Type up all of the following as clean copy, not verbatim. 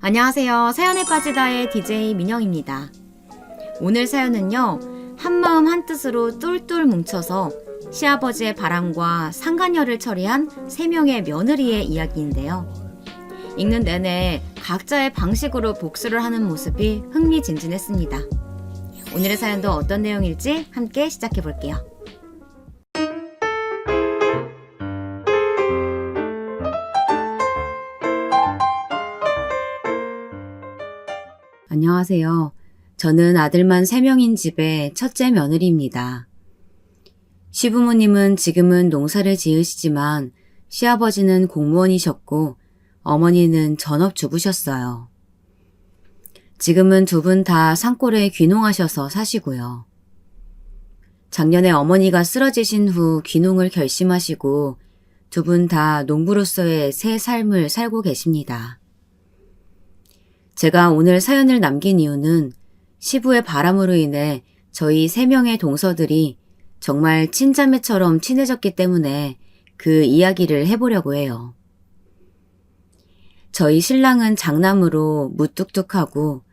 안녕하세요. 사연에 빠지다의 DJ 민영입니다. 오늘 사연은요, 한마음 한뜻으로 똘똘 뭉쳐서 시아버지의 바람과 상간녀를 처리한 3명의 며느리의 이야기인데요. 읽는 내내 각자의 방식으로 복수를 하는 모습이 흥미진진했습니다. 오늘의 사연도 어떤 내용일지 함께 시작해 볼게요. 안녕하세요. 저는 아들만 3명인 집의 첫째 며느리입니다. 시부모님은 지금은 농사를 지으시지만 시아버지는 공무원이셨고 어머니는 전업주부셨어요. 지금은 두 분 다 산골에 귀농하셔서 사시고요. 작년에 어머니가 쓰러지신 후 귀농을 결심하시고 두 분 다 농부로서의 새 삶을 살고 계십니다. 제가 오늘 사연을 남긴 이유는 시부의 바람으로 인해 저희 3명의 동서들이 정말 친자매처럼 친해졌기 때문에 그 이야기를 해보려고 해요. 저희 신랑은 장남으로 무뚝뚝하고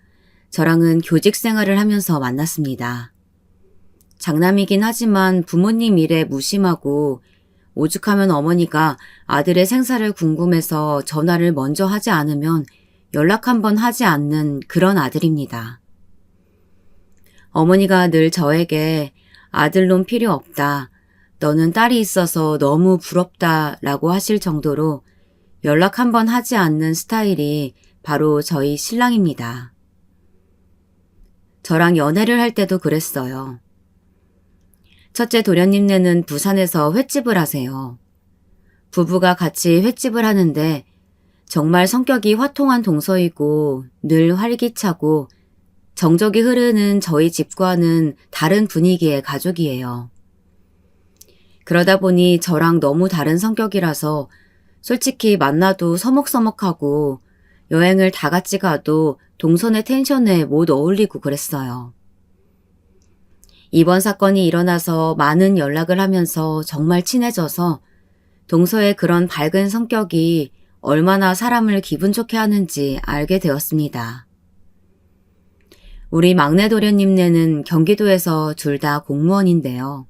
저랑은 교직 생활을 하면서 만났습니다. 장남이긴 하지만 부모님 일에 무심하고 오죽하면 어머니가 아들의 생사를 궁금해서 전화를 먼저 하지 않으면 연락 한번 하지 않는 그런 아들입니다. 어머니가 늘 저에게 아들놈 필요 없다. 너는 딸이 있어서 너무 부럽다 라고 하실 정도로 연락 한번 하지 않는 스타일이 바로 저희 신랑입니다. 저랑 연애를 할 때도 그랬어요. 첫째 도련님네는 부산에서 횟집을 하세요. 부부가 같이 횟집을 하는데 정말 성격이 화통한 동서이고 늘 활기차고 정적이 흐르는 저희 집과는 다른 분위기의 가족이에요. 그러다 보니 저랑 너무 다른 성격이라서 솔직히 만나도 서먹서먹하고 여행을 다 같이 가도 동선의 텐션에 못 어울리고 그랬어요. 이번 사건이 일어나서 많은 연락을 하면서 정말 친해져서 동서의 그런 밝은 성격이 얼마나 사람을 기분 좋게 하는지 알게 되었습니다. 우리 막내 도련님네는 경기도에서 둘 다 공무원인데요.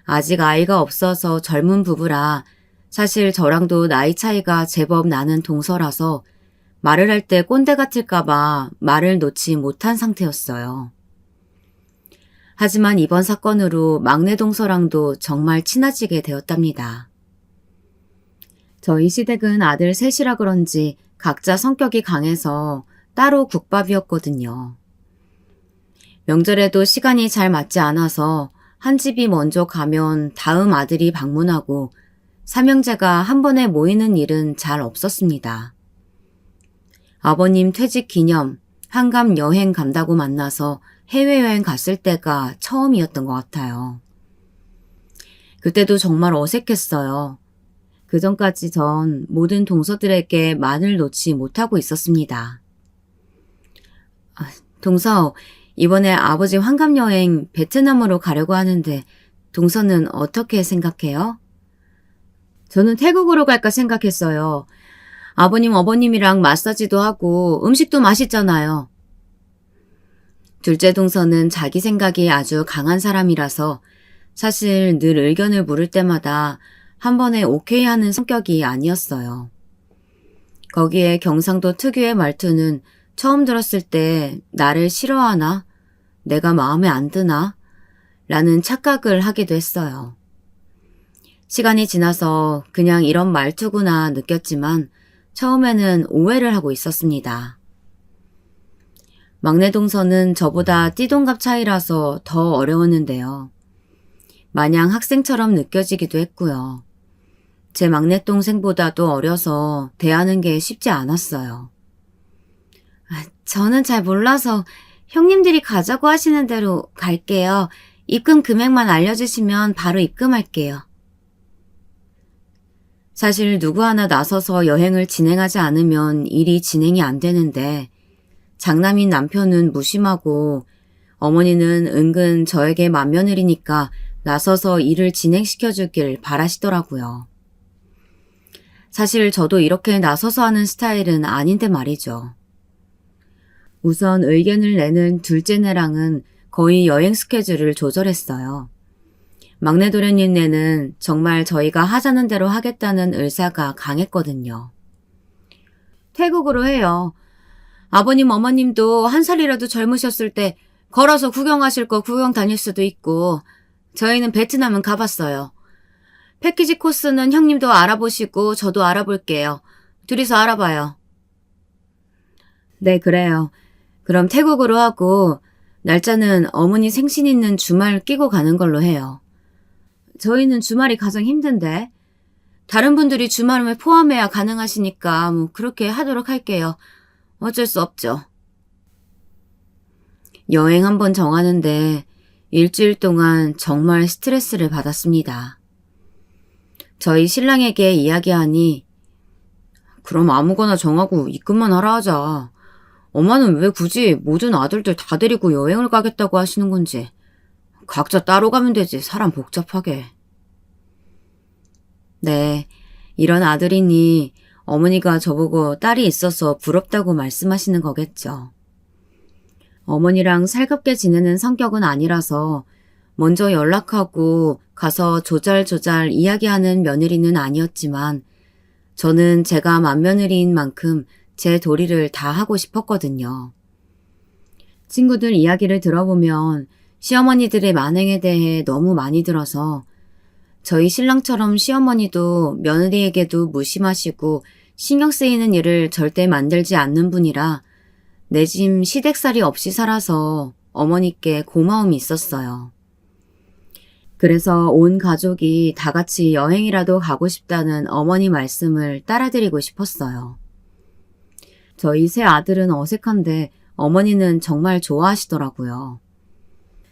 아직 아이가 없어서 젊은 부부라 사실 저랑도 나이 차이가 제법 나는 동서라서 말을 할 때 꼰대 같을까봐 말을 놓지 못한 상태였어요. 하지만 이번 사건으로 막내 동서랑도 정말 친해지게 되었답니다. 저희 시댁은 아들 셋이라 그런지 각자 성격이 강해서 따로 국밥이었거든요. 명절에도 시간이 잘 맞지 않아서 한 집이 먼저 가면 다음 아들이 방문하고 삼형제가 한 번에 모이는 일은 잘 없었습니다. 아버님 퇴직 기념 한감 여행 간다고 만나서 해외여행 갔을 때가 처음이었던 것 같아요. 그때도 정말 어색했어요. 그 전까지 전 모든 동서들에게 말을 놓지 못하고 있었습니다. 동서, 이번에 아버지 환갑여행 베트남으로 가려고 하는데 동서는 어떻게 생각해요? 저는 태국으로 갈까 생각했어요. 아버님, 어머님이랑 마사지도 하고 음식도 맛있잖아요. 둘째 동서는 자기 생각이 아주 강한 사람이라서 사실 늘 의견을 물을 때마다 한 번에 오케이 하는 성격이 아니었어요. 거기에 경상도 특유의 말투는 처음 들었을 때 나를 싫어하나? 내가 마음에 안 드나? 라는 착각을 하기도 했어요. 시간이 지나서 그냥 이런 말투구나 느꼈지만 처음에는 오해를 하고 있었습니다. 막내 동서는 저보다 띠동갑 차이라서 더 어려웠는데요. 마냥 학생처럼 느껴지기도 했고요. 제 막내 동생보다도 어려서 대하는 게 쉽지 않았어요. 저는 잘 몰라서 형님들이 가자고 하시는 대로 갈게요. 입금 금액만 알려주시면 바로 입금할게요. 사실 누구 하나 나서서 여행을 진행하지 않으면 일이 진행이 안 되는데 장남인 남편은 무심하고 어머니는 은근 저에게 맏며느리니까 나서서 일을 진행시켜주길 바라시더라고요. 사실 저도 이렇게 나서서 하는 스타일은 아닌데 말이죠. 우선 의견을 내는 둘째네랑은 거의 여행 스케줄을 조절했어요. 막내 도련님네는 정말 저희가 하자는 대로 하겠다는 의사가 강했거든요. 태국으로 해요. 아버님 어머님도 한 살이라도 젊으셨을 때 걸어서 구경하실 거 구경 다닐 수도 있고 저희는 베트남은 가봤어요. 패키지 코스는 형님도 알아보시고 저도 알아볼게요. 둘이서 알아봐요. 네, 그래요. 그럼 태국으로 하고 날짜는 어머니 생신 있는 주말 끼고 가는 걸로 해요. 저희는 주말이 가장 힘든데 다른 분들이 주말을 포함해야 가능하시니까 뭐 그렇게 하도록 할게요. 어쩔 수 없죠. 여행 한번 정하는데 일주일 동안 정말 스트레스를 받았습니다. 저희 신랑에게 이야기하니 그럼 아무거나 정하고 입금만 하라 하자. 엄마는 왜 굳이 모든 아들들 다 데리고 여행을 가겠다고 하시는 건지. 각자 따로 가면 되지 사람 복잡하게. 네, 이런 아들이니 어머니가 저보고 딸이 있어서 부럽다고 말씀하시는 거겠죠. 어머니랑 살갑게 지내는 성격은 아니라서 먼저 연락하고 가서 조잘조잘 이야기하는 며느리는 아니었지만 저는 제가 맏며느리인 만큼 제 도리를 다 하고 싶었거든요. 친구들 이야기를 들어보면 시어머니들의 만행에 대해 너무 많이 들어서 저희 신랑처럼 시어머니도 며느리에게도 무심하시고 신경 쓰이는 일을 절대 만들지 않는 분이라 내 짐 시댁살이 없이 살아서 어머니께 고마움이 있었어요. 그래서 온 가족이 다 같이 여행이라도 가고 싶다는 어머니 말씀을 따라드리고 싶었어요. 저희 세 아들은 어색한데 어머니는 정말 좋아하시더라고요.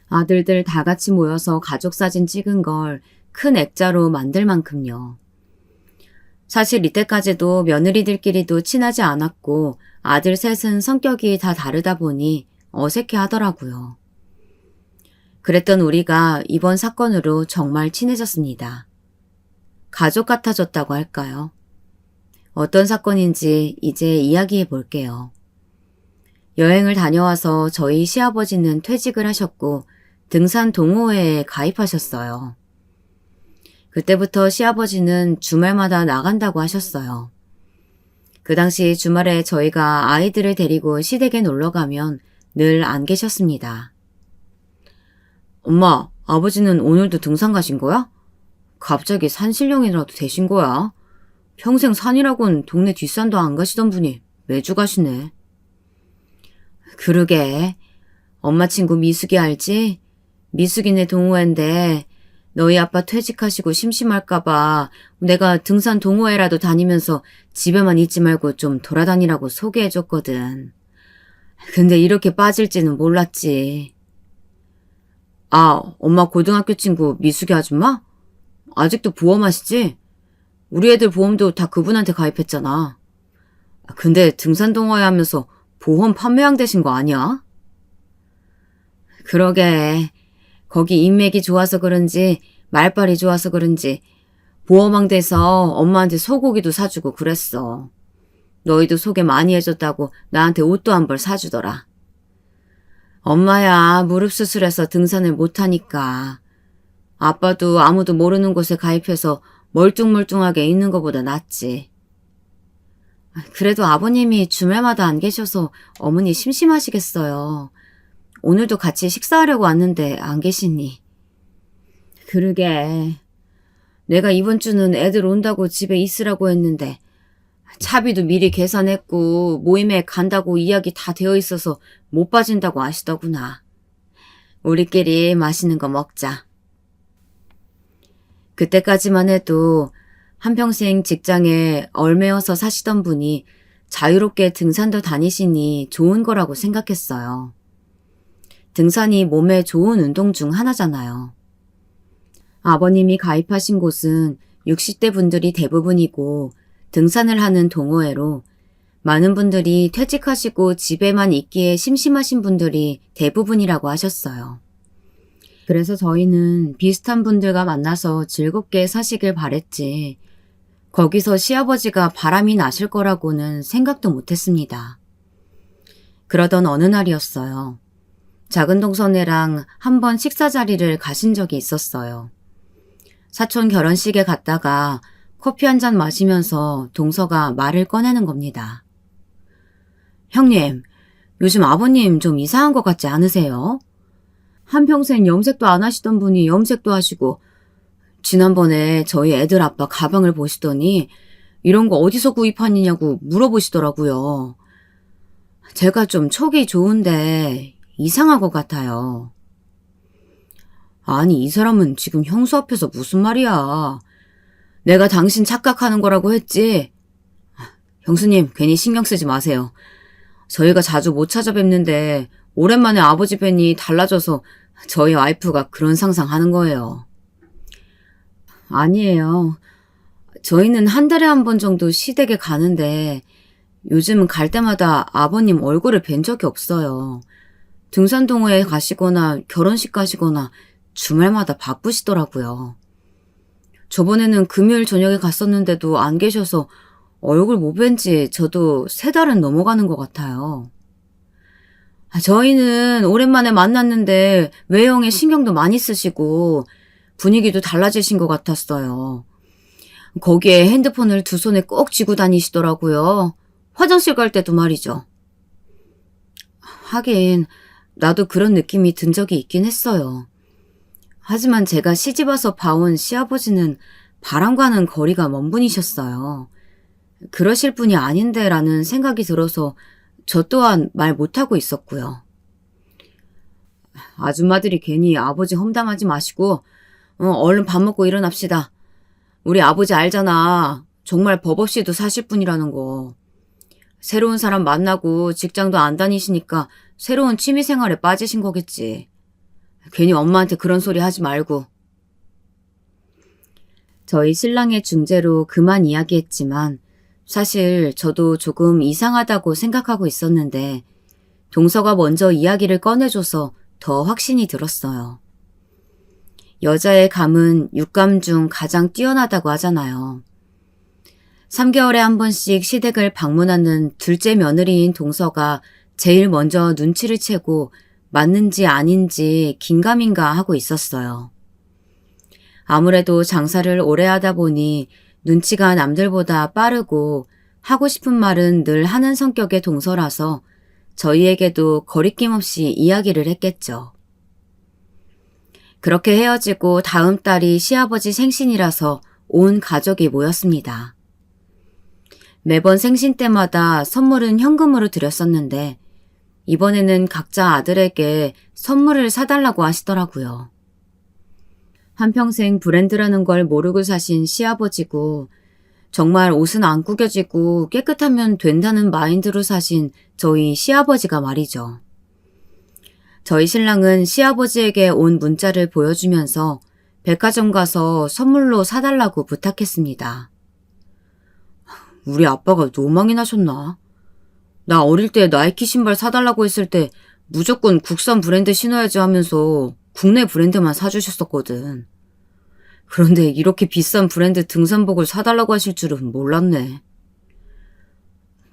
아들들 다 같이 모여서 가족 사진 찍은 걸 큰 액자로 만들 만큼요. 사실 이때까지도 며느리들끼리도 친하지 않았고 아들 셋은 성격이 다 다르다 보니 어색해 하더라고요. 그랬던 우리가 이번 사건으로 정말 친해졌습니다. 가족 같아졌다고 할까요? 어떤 사건인지 이제 이야기해 볼게요. 여행을 다녀와서 저희 시아버지는 퇴직을 하셨고 등산 동호회에 가입하셨어요. 그때부터 시아버지는 주말마다 나간다고 하셨어요. 그 당시 주말에 저희가 아이들을 데리고 시댁에 놀러 가면 늘 안 계셨습니다. 엄마, 아버지는 오늘도 등산 가신 거야? 갑자기 산신령이라도 되신 거야? 평생 산이라곤 동네 뒷산도 안 가시던 분이 매주 가시네. 그러게. 엄마 친구 미숙이 알지? 미숙이네 동호회인데 너희 아빠 퇴직하시고 심심할까봐 내가 등산 동호회라도 다니면서 집에만 있지 말고 좀 돌아다니라고 소개해줬거든. 근데 이렇게 빠질지는 몰랐지. 아, 엄마 고등학교 친구 미숙이 아줌마? 아직도 보험하시지? 우리 애들 보험도 다 그분한테 가입했잖아. 근데 등산 동호회 하면서 보험 판매왕 되신 거 아니야? 그러게. 거기 인맥이 좋아서 그런지 말빨이 좋아서 그런지 보험왕 돼서 엄마한테 소고기도 사주고 그랬어. 너희도 소개 많이 해줬다고 나한테 옷도 한 벌 사주더라. 엄마야 무릎 수술해서 등산을 못하니까. 아빠도 아무도 모르는 곳에 가입해서 멀뚱멀뚱하게 있는 것보다 낫지. 그래도 아버님이 주말마다 안 계셔서 어머니 심심하시겠어요. 오늘도 같이 식사하려고 왔는데 안 계시니. 그러게. 내가 이번 주는 애들 온다고 집에 있으라고 했는데 차비도 미리 계산했고 모임에 간다고 이야기 다 되어 있어서 못 빠진다고 하시더구나. 우리끼리 맛있는 거 먹자. 그때까지만 해도 한평생 직장에 얼매어서 사시던 분이 자유롭게 등산도 다니시니 좋은 거라고 생각했어요. 등산이 몸에 좋은 운동 중 하나잖아요. 아버님이 가입하신 곳은 60대 분들이 대부분이고 등산을 하는 동호회로 많은 분들이 퇴직하시고 집에만 있기에 심심하신 분들이 대부분이라고 하셨어요. 그래서 저희는 비슷한 분들과 만나서 즐겁게 사시길 바랬지 거기서 시아버지가 바람이 나실 거라고는 생각도 못했습니다. 그러던 어느 날이었어요. 작은 동서네랑 한 번 식사 자리를 가신 적이 있었어요. 사촌 결혼식에 갔다가 커피 한 잔 마시면서 동서가 말을 꺼내는 겁니다. 형님, 요즘 아버님 좀 이상한 것 같지 않으세요? 한평생 염색도 안 하시던 분이 염색도 하시고 지난번에 저희 애들 아빠 가방을 보시더니 이런 거 어디서 구입하느냐고 물어보시더라고요. 제가 좀 촉이 좋은데 이상한 것 같아요. 아니, 이 사람은 지금 형수 앞에서 무슨 말이야. 내가 당신 착각하는 거라고 했지. 형수님, 괜히 신경 쓰지 마세요. 저희가 자주 못 찾아뵙는데 오랜만에 아버지 뵈니 달라져서 저희 와이프가 그런 상상하는 거예요. 아니에요. 저희는 한 달에 한 번 정도 시댁에 가는데 요즘은 갈 때마다 아버님 얼굴을 뵌 적이 없어요. 등산동호회 가시거나 결혼식 가시거나 주말마다 바쁘시더라고요. 저번에는 금요일 저녁에 갔었는데도 안 계셔서 얼굴 못 뵌 지 저도 3달은 넘어가는 것 같아요. 저희는 오랜만에 만났는데 외형에 신경도 많이 쓰시고 분위기도 달라지신 것 같았어요. 거기에 핸드폰을 두 손에 꼭 쥐고 다니시더라고요. 화장실 갈 때도 말이죠. 하긴 나도 그런 느낌이 든 적이 있긴 했어요. 하지만 제가 시집와서 봐온 시아버지는 바람과는 거리가 먼 분이셨어요. 그러실 분이 아닌데 라는 생각이 들어서 저 또한 말 못하고 있었고요. 아줌마들이 괜히 아버지 험담하지 마시고 얼른 밥 먹고 일어납시다. 우리 아버지 알잖아. 정말 법 없이도 사실 분이라는 거. 새로운 사람 만나고 직장도 안 다니시니까 새로운 취미생활에 빠지신 거겠지. 괜히 엄마한테 그런 소리 하지 말고. 저희 신랑의 중재로 그만 이야기했지만 사실 저도 조금 이상하다고 생각하고 있었는데 동서가 먼저 이야기를 꺼내줘서 더 확신이 들었어요. 여자의 감은 육감 중 가장 뛰어나다고 하잖아요. 3개월에 한 번씩 시댁을 방문하는 둘째 며느리인 동서가 제일 먼저 눈치를 채고 맞는지 아닌지 긴가민가 하고 있었어요. 아무래도 장사를 오래 하다 보니 눈치가 남들보다 빠르고 하고 싶은 말은 늘 하는 성격의 동서라서 저희에게도 거리낌 없이 이야기를 했겠죠. 그렇게 헤어지고 다음 달이 시아버지 생신이라서 온 가족이 모였습니다. 매번 생신 때마다 선물은 현금으로 드렸었는데 이번에는 각자 아들에게 선물을 사달라고 하시더라고요. 한평생 브랜드라는 걸 모르고 사신 시아버지고 정말 옷은 안 구겨지고 깨끗하면 된다는 마인드로 사신 저희 시아버지가 말이죠. 저희 신랑은 시아버지에게 온 문자를 보여주면서 백화점 가서 선물로 사달라고 부탁했습니다. 우리 아빠가 노망이 나셨나? 나 어릴 때 나이키 신발 사달라고 했을 때 무조건 국산 브랜드 신어야지 하면서 국내 브랜드만 사주셨었거든. 그런데 이렇게 비싼 브랜드 등산복을 사달라고 하실 줄은 몰랐네.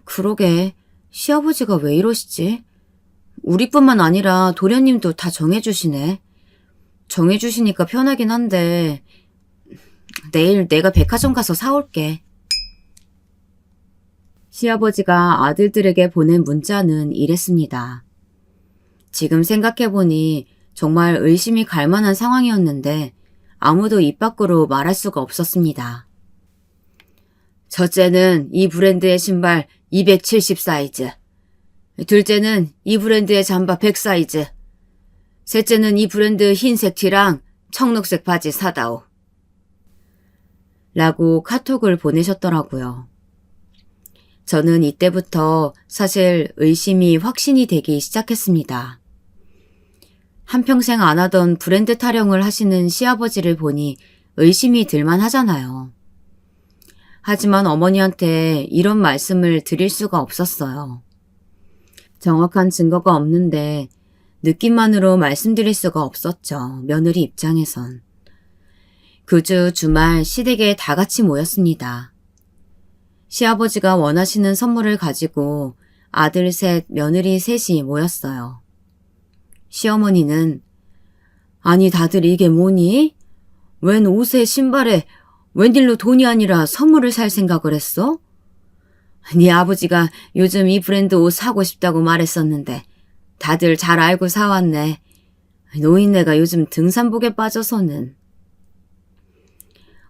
그러게, 시아버지가 왜 이러시지? 우리뿐만 아니라 도련님도 다 정해주시네. 정해주시니까 편하긴 한데 내일 내가 백화점 가서 사올게. 시아버지가 아들들에게 보낸 문자는 이랬습니다. 지금 생각해보니 정말 의심이 갈 만한 상황이었는데 아무도 입 밖으로 말할 수가 없었습니다. 첫째는 이 브랜드의 신발 270 사이즈. 둘째는 이 브랜드의 잠바 100 사이즈. 셋째는 이 브랜드 흰색 티랑 청록색 바지 사다오. 라고 카톡을 보내셨더라고요. 저는 이때부터 사실 의심이 확신이 되기 시작했습니다. 한평생 안 하던 브랜드 타령을 하시는 시아버지를 보니 의심이 들만 하잖아요. 하지만 어머니한테 이런 말씀을 드릴 수가 없었어요. 정확한 증거가 없는데 느낌만으로 말씀드릴 수가 없었죠. 며느리 입장에선. 그 주 주말 시댁에 다 같이 모였습니다. 시아버지가 원하시는 선물을 가지고 아들 셋, 며느리 셋이 모였어요. 시어머니는 아니 다들 이게 뭐니? 웬 옷에 신발에 웬일로 돈이 아니라 선물을 살 생각을 했어? 네 아버지가 요즘 이 브랜드 옷 사고 싶다고 말했었는데 다들 잘 알고 사왔네. 노인네가 요즘 등산복에 빠져서는.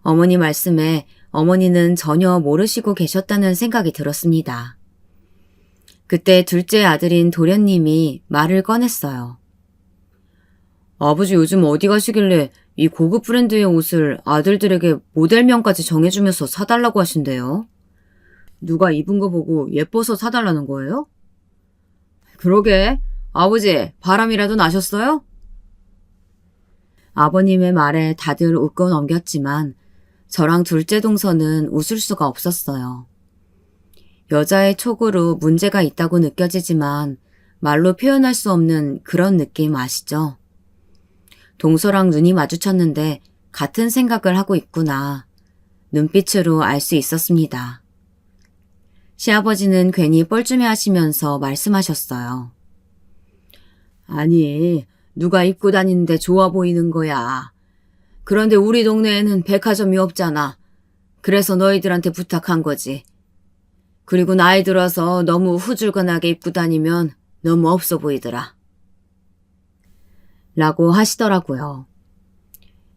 어머니 말씀에 어머니는 전혀 모르시고 계셨다는 생각이 들었습니다. 그때 둘째 아들인 도련님이 말을 꺼냈어요. 아버지 요즘 어디 가시길래 이 고급 브랜드의 옷을 아들들에게 모델명까지 정해주면서 사달라고 하신대요? 누가 입은 거 보고 예뻐서 사달라는 거예요? 그러게, 아버지 바람이라도 나셨어요? 아버님의 말에 다들 웃고 넘겼지만 저랑 둘째 동서는 웃을 수가 없었어요. 여자의 촉으로 문제가 있다고 느껴지지만 말로 표현할 수 없는 그런 느낌 아시죠? 동서랑 눈이 마주쳤는데 같은 생각을 하고 있구나. 눈빛으로 알 수 있었습니다. 시아버지는 괜히 뻘쭘해 하시면서 말씀하셨어요. 아니, 누가 입고 다니는데 좋아 보이는 거야. 그런데 우리 동네에는 백화점이 없잖아. 그래서 너희들한테 부탁한 거지. 그리고 나이 들어서 너무 후줄근하게 입고 다니면 너무 없어 보이더라. 라고 하시더라고요.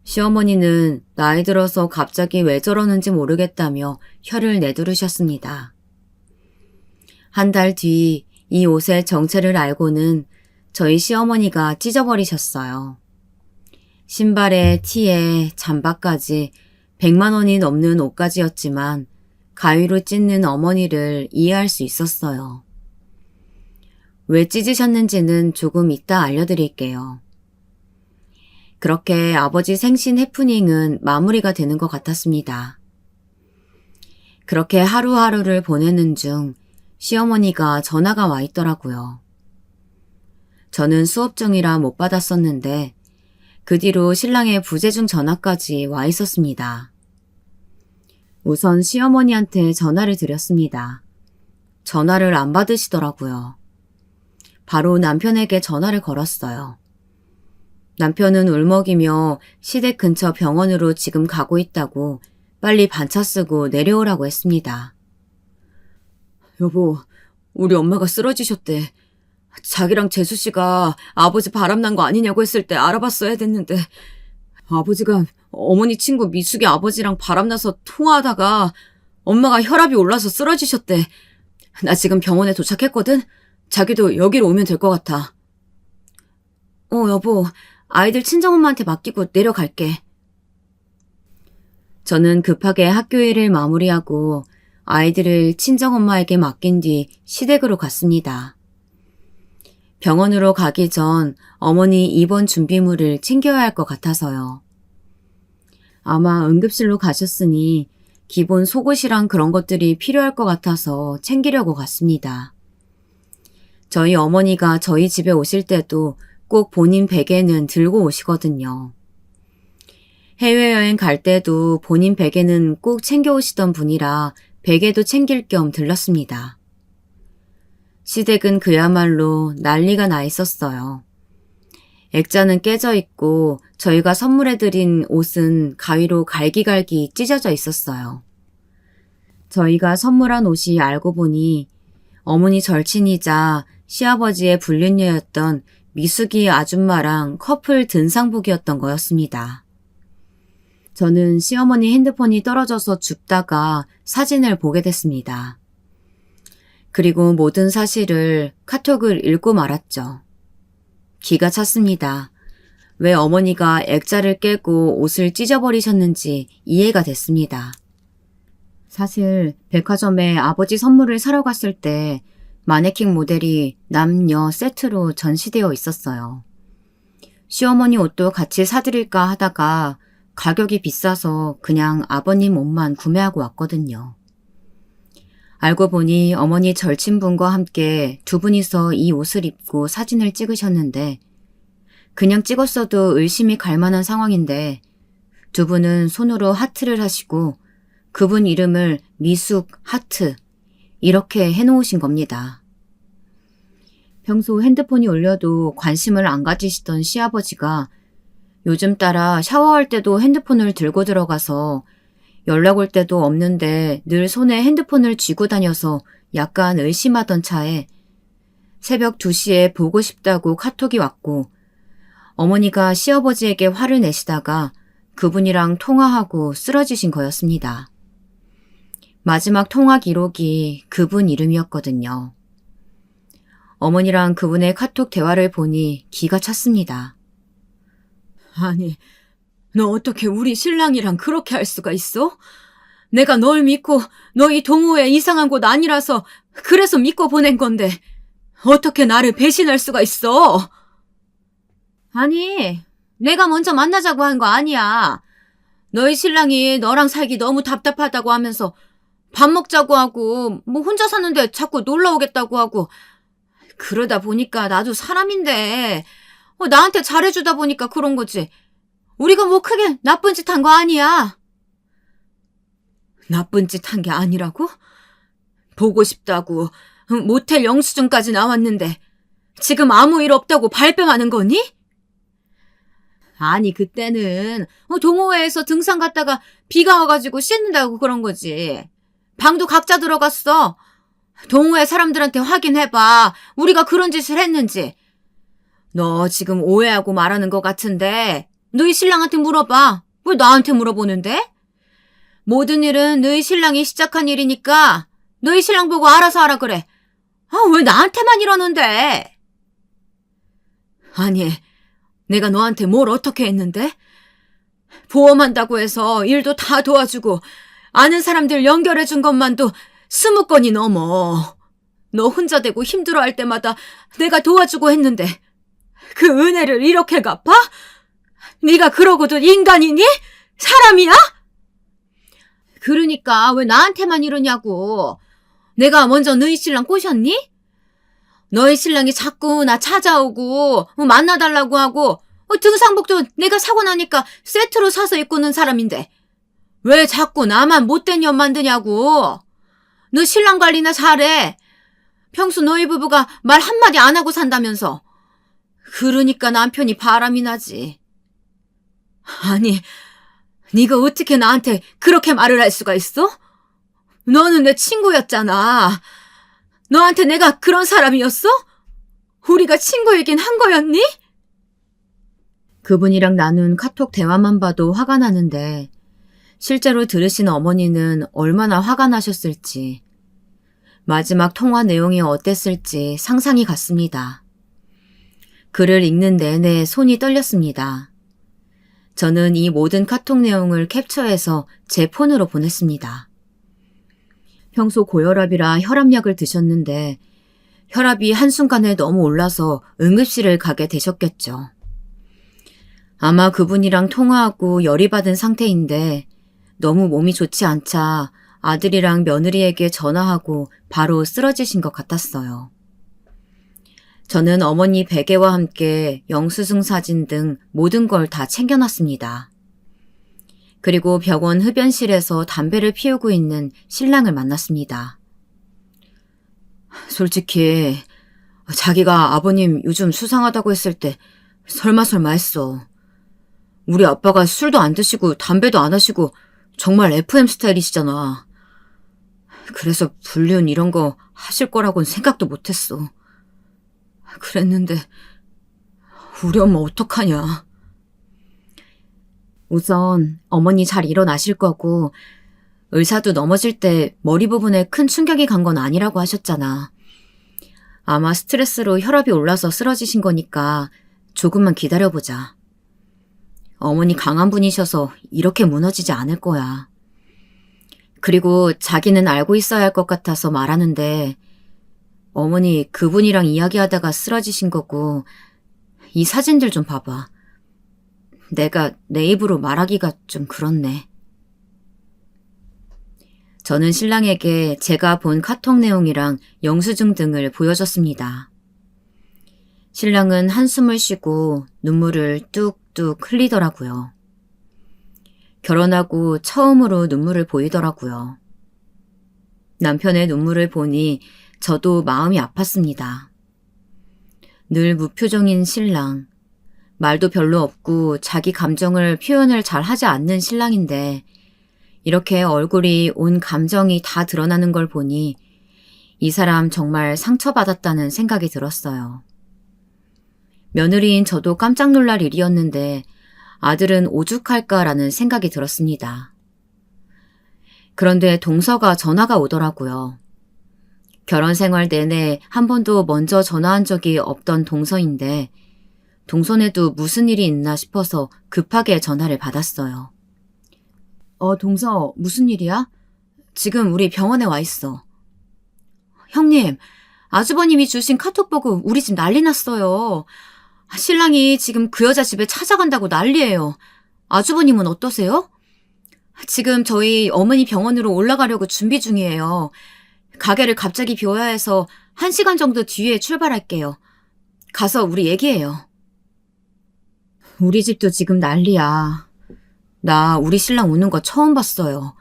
시어머니는 나이 들어서 갑자기 왜 저러는지 모르겠다며 혀를 내두르셨습니다. 한 달 뒤 이 옷의 정체를 알고는 저희 시어머니가 찢어버리셨어요. 신발에 티에 잠바까지 100만 원이 넘는 옷까지였지만 가위로 찢는 어머니를 이해할 수 있었어요. 왜 찢으셨는지는 조금 이따 알려드릴게요. 그렇게 아버지 생신 해프닝은 마무리가 되는 것 같았습니다. 그렇게 하루하루를 보내는 중 시어머니가 전화가 와 있더라고요. 저는 수업 중이라 못 받았었는데 그 뒤로 신랑의 부재중 전화까지 와 있었습니다. 우선 시어머니한테 전화를 드렸습니다. 전화를 안 받으시더라고요. 바로 남편에게 전화를 걸었어요. 남편은 울먹이며 시댁 근처 병원으로 지금 가고 있다고 빨리 반차 쓰고 내려오라고 했습니다. 여보, 우리 엄마가 쓰러지셨대. 자기랑 재수씨가 아버지 바람난 거 아니냐고 했을 때 알아봤어야 됐는데 아버지가 어머니 친구 미숙이 아버지랑 바람나서 통화하다가 엄마가 혈압이 올라서 쓰러지셨대. 나 지금 병원에 도착했거든? 자기도 여기로 오면 될 것 같아. 여보, 아이들 친정엄마한테 맡기고 내려갈게. 저는 급하게 학교 일을 마무리하고 아이들을 친정엄마에게 맡긴 뒤 시댁으로 갔습니다. 병원으로 가기 전 어머니 입원 준비물을 챙겨야 할 것 같아서요. 아마 응급실로 가셨으니 기본 속옷이랑 그런 것들이 필요할 것 같아서 챙기려고 갔습니다. 저희 어머니가 저희 집에 오실 때도 꼭 본인 베개는 들고 오시거든요. 해외여행 갈 때도 본인 베개는 꼭 챙겨오시던 분이라 베개도 챙길 겸 들렀습니다. 시댁은 그야말로 난리가 나 있었어요. 액자는 깨져 있고 저희가 선물해드린 옷은 가위로 갈기갈기 찢어져 있었어요. 저희가 선물한 옷이 알고 보니 어머니 절친이자 시아버지의 불륜녀였던 미숙이 아줌마랑 커플 등산복이었던 거였습니다. 저는 시어머니 핸드폰이 떨어져서 줍다가 사진을 보게 됐습니다. 그리고 모든 사실을 카톡을 읽고 말았죠. 기가 찼습니다. 왜 어머니가 액자를 깨고 옷을 찢어버리셨는지 이해가 됐습니다. 사실 백화점에 아버지 선물을 사러 갔을 때 마네킹 모델이 남녀 세트로 전시되어 있었어요. 시어머니 옷도 같이 사드릴까 하다가 가격이 비싸서 그냥 아버님 옷만 구매하고 왔거든요. 알고 보니 어머니 절친분과 함께 두 분이서 이 옷을 입고 사진을 찍으셨는데 그냥 찍었어도 의심이 갈 만한 상황인데 두 분은 손으로 하트를 하시고 그분 이름을 미숙 하트 이렇게 해놓으신 겁니다. 평소 핸드폰이 울려도 관심을 안 가지시던 시아버지가 요즘 따라 샤워할 때도 핸드폰을 들고 들어가서 연락 올 때도 없는데 늘 손에 핸드폰을 쥐고 다녀서 약간 의심하던 차에 새벽 2시에 보고 싶다고 카톡이 왔고 어머니가 시아버지에게 화를 내시다가 그분이랑 통화하고 쓰러지신 거였습니다. 마지막 통화 기록이 그분 이름이었거든요. 어머니랑 그분의 카톡 대화를 보니 기가 찼습니다. 아니, 너 어떻게 우리 신랑이랑 그렇게 할 수가 있어? 내가 널 믿고 너희 동호회 이상한 곳 아니라서 그래서 믿고 보낸 건데 어떻게 나를 배신할 수가 있어? 아니, 내가 먼저 만나자고 한 거 아니야. 너희 신랑이 너랑 살기 너무 답답하다고 하면서 밥 먹자고 하고 뭐 혼자 사는데 자꾸 놀러 오겠다고 하고 그러다 보니까 나도 사람인데 나한테 잘해주다 보니까 그런 거지. 우리가 뭐 크게 나쁜 짓 한 거 아니야. 나쁜 짓 한 게 아니라고? 보고 싶다고 모텔 영수증까지 나왔는데 지금 아무 일 없다고 발뺌하는 거니? 아니 그때는 동호회에서 등산 갔다가 비가 와가지고 씻는다고 그런 거지. 방도 각자 들어갔어. 동호회 사람들한테 확인해봐. 우리가 그런 짓을 했는지. 너 지금 오해하고 말하는 것 같은데 너희 신랑한테 물어봐. 왜 나한테 물어보는데? 모든 일은 너희 신랑이 시작한 일이니까 너희 신랑 보고 알아서 하라 그래. 왜 나한테만 이러는데? 아니, 내가 너한테 뭘 어떻게 했는데? 보험한다고 해서 일도 다 도와주고 아는 사람들 연결해준 것만도 20건이 넘어. 너 혼자 되고 힘들어할 때마다 내가 도와주고 했는데 그 은혜를 이렇게 갚아? 네가 그러고도 인간이니? 사람이야? 그러니까 왜 나한테만 이러냐고. 내가 먼저 너희 신랑 꼬셨니? 너희 신랑이 자꾸 나 찾아오고 만나달라고 하고 등산복도 내가 사고 나니까 세트로 사서 입고는 사람인데 왜 자꾸 나만 못된 년 만드냐고. 너 신랑 관리나 잘해. 평소 너희 부부가 말 한마디 안 하고 산다면서. 그러니까 남편이 바람이 나지. 아니, 네가 어떻게 나한테 그렇게 말을 할 수가 있어? 너는 내 친구였잖아. 너한테 내가 그런 사람이었어? 우리가 친구이긴 한 거였니? 그분이랑 나눈 카톡 대화만 봐도 화가 나는데 실제로 들으신 어머니는 얼마나 화가 나셨을지, 마지막 통화 내용이 어땠을지 상상이 갔습니다. 글을 읽는 내내 손이 떨렸습니다. 저는 이 모든 카톡 내용을 캡처해서 제 폰으로 보냈습니다. 평소 고혈압이라 혈압약을 드셨는데 혈압이 한순간에 너무 올라서 응급실을 가게 되셨겠죠. 아마 그분이랑 통화하고 열이 받은 상태인데 너무 몸이 좋지 않자 아들이랑 며느리에게 전화하고 바로 쓰러지신 것 같았어요. 저는 어머니 베개와 함께 영수증 사진 등 모든 걸 다 챙겨놨습니다. 그리고 병원 흡연실에서 담배를 피우고 있는 신랑을 만났습니다. 솔직히 자기가 아버님 요즘 수상하다고 했을 때 설마 했어. 우리 아빠가 술도 안 드시고 담배도 안 하시고 정말 FM 스타일이시잖아. 그래서 불륜 이런 거 하실 거라고는 생각도 못했어. 그랬는데 우리 엄마 어떡하냐. 우선 어머니 잘 일어나실 거고 의사도 넘어질 때 머리 부분에 큰 충격이 간 건 아니라고 하셨잖아. 아마 스트레스로 혈압이 올라서 쓰러지신 거니까 조금만 기다려보자. 어머니 강한 분이셔서 이렇게 무너지지 않을 거야. 그리고 자기는 알고 있어야 할 것 같아서 말하는데 어머니 그분이랑 이야기하다가 쓰러지신 거고 이 사진들 좀 봐봐. 내가 내 입으로 말하기가 좀 그렇네. 저는 신랑에게 제가 본 카톡 내용이랑 영수증 등을 보여줬습니다. 신랑은 한숨을 쉬고 눈물을 뚝뚝 흘리더라고요. 결혼하고 처음으로 눈물을 보이더라고요. 남편의 눈물을 보니 저도 마음이 아팠습니다. 늘 무표정인 신랑. 말도 별로 없고 자기 감정을 표현을 잘 하지 않는 신랑인데 이렇게 얼굴이 온 감정이 다 드러나는 걸 보니 이 사람 정말 상처받았다는 생각이 들었어요. 며느리인 저도 깜짝 놀랄 일이었는데 아들은 오죽할까라는 생각이 들었습니다. 그런데 동서가 전화가 오더라고요. 결혼 생활 내내 한 번도 먼저 전화한 적이 없던 동서인데 동서네도 무슨 일이 있나 싶어서 급하게 전화를 받았어요. 동서, 무슨 일이야? 지금 우리 병원에 와 있어. 형님, 아주버님이 주신 카톡 보고 우리 집 난리 났어요. 신랑이 지금 그 여자 집에 찾아간다고 난리예요. 아주버님은 어떠세요? 지금 저희 어머니 병원으로 올라가려고 준비 중이에요. 가게를 갑자기 비워야 해서 1시간 정도 뒤에 출발할게요. 가서 우리 얘기해요. 우리 집도 지금 난리야. 나 우리 신랑 우는 거 처음 봤어요.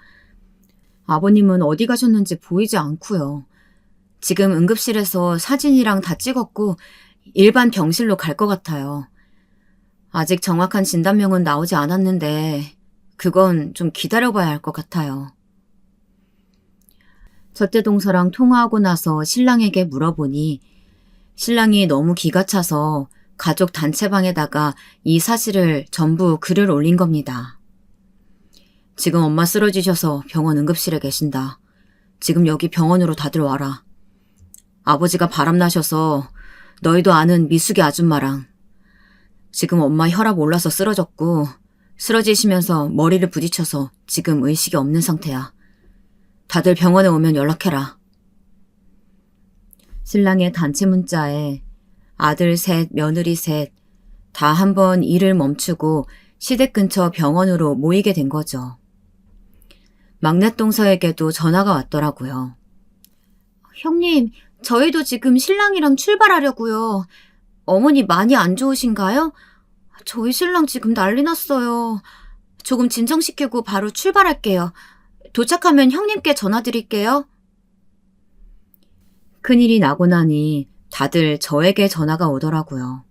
아버님은 어디 가셨는지 보이지 않고요. 지금 응급실에서 사진이랑 다 찍었고 일반 병실로 갈 것 같아요. 아직 정확한 진단명은 나오지 않았는데 그건 좀 기다려봐야 할 것 같아요. 첫째 동서랑 통화하고 나서 신랑에게 물어보니 신랑이 너무 기가 차서 가족 단체방에다가 이 사실을 전부 글을 올린 겁니다. 지금 엄마 쓰러지셔서 병원 응급실에 계신다. 지금 여기 병원으로 다들 와라. 아버지가 바람나셔서 너희도 아는 미숙의 아줌마랑 지금 엄마 혈압 올라서 쓰러졌고 쓰러지시면서 머리를 부딪혀서 지금 의식이 없는 상태야. 다들 병원에 오면 연락해라. 신랑의 단체 문자에 아들 셋, 며느리 셋, 다 한번 일을 멈추고 시댁 근처 병원으로 모이게 된 거죠. 막내 동서에게도 전화가 왔더라고요. 형님, 저희도 지금 신랑이랑 출발하려고요. 어머니 많이 안 좋으신가요? 저희 신랑 지금 난리 났어요. 조금 진정시키고 바로 출발할게요. 도착하면 형님께 전화 드릴게요. 큰일이 나고 나니 다들 저에게 전화가 오더라고요.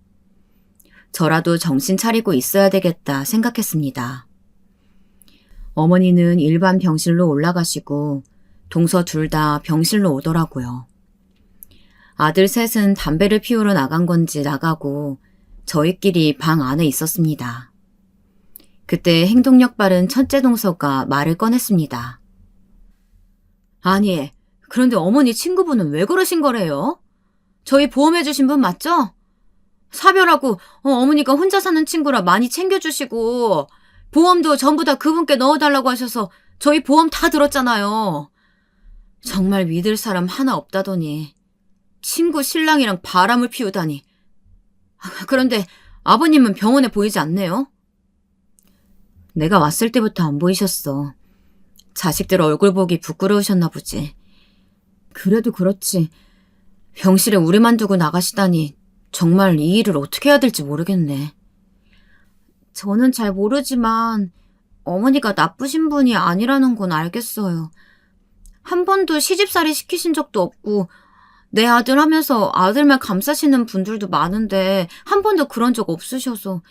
저라도 정신 차리고 있어야 되겠다 생각했습니다. 어머니는 일반 병실로 올라가시고 동서 둘 다 병실로 오더라고요. 아들 셋은 담배를 피우러 나간 건지 나가고 저희끼리 방 안에 있었습니다. 그때 행동력 빠른 첫째 동서가 말을 꺼냈습니다. 아니, 그런데 어머니 친구분은 왜 그러신 거래요? 저희 보험해주신 분 맞죠? 사별하고 어머니가 혼자 사는 친구라 많이 챙겨주시고 보험도 전부 다 그분께 넣어달라고 하셔서 저희 보험 다 들었잖아요. 정말 믿을 사람 하나 없다더니 친구 신랑이랑 바람을 피우다니. 그런데 아버님은 병원에 보이지 않네요. 내가 왔을 때부터 안 보이셨어. 자식들 얼굴 보기 부끄러우셨나 보지. 그래도 그렇지. 병실에 우리만 두고 나가시다니 정말 이 일을 어떻게 해야 될지 모르겠네. 저는 잘 모르지만 어머니가 나쁘신 분이 아니라는 건 알겠어요. 한 번도 시집살이 시키신 적도 없고 내 아들 하면서 아들만 감싸시는 분들도 많은데 한 번도 그런 적 없으셔서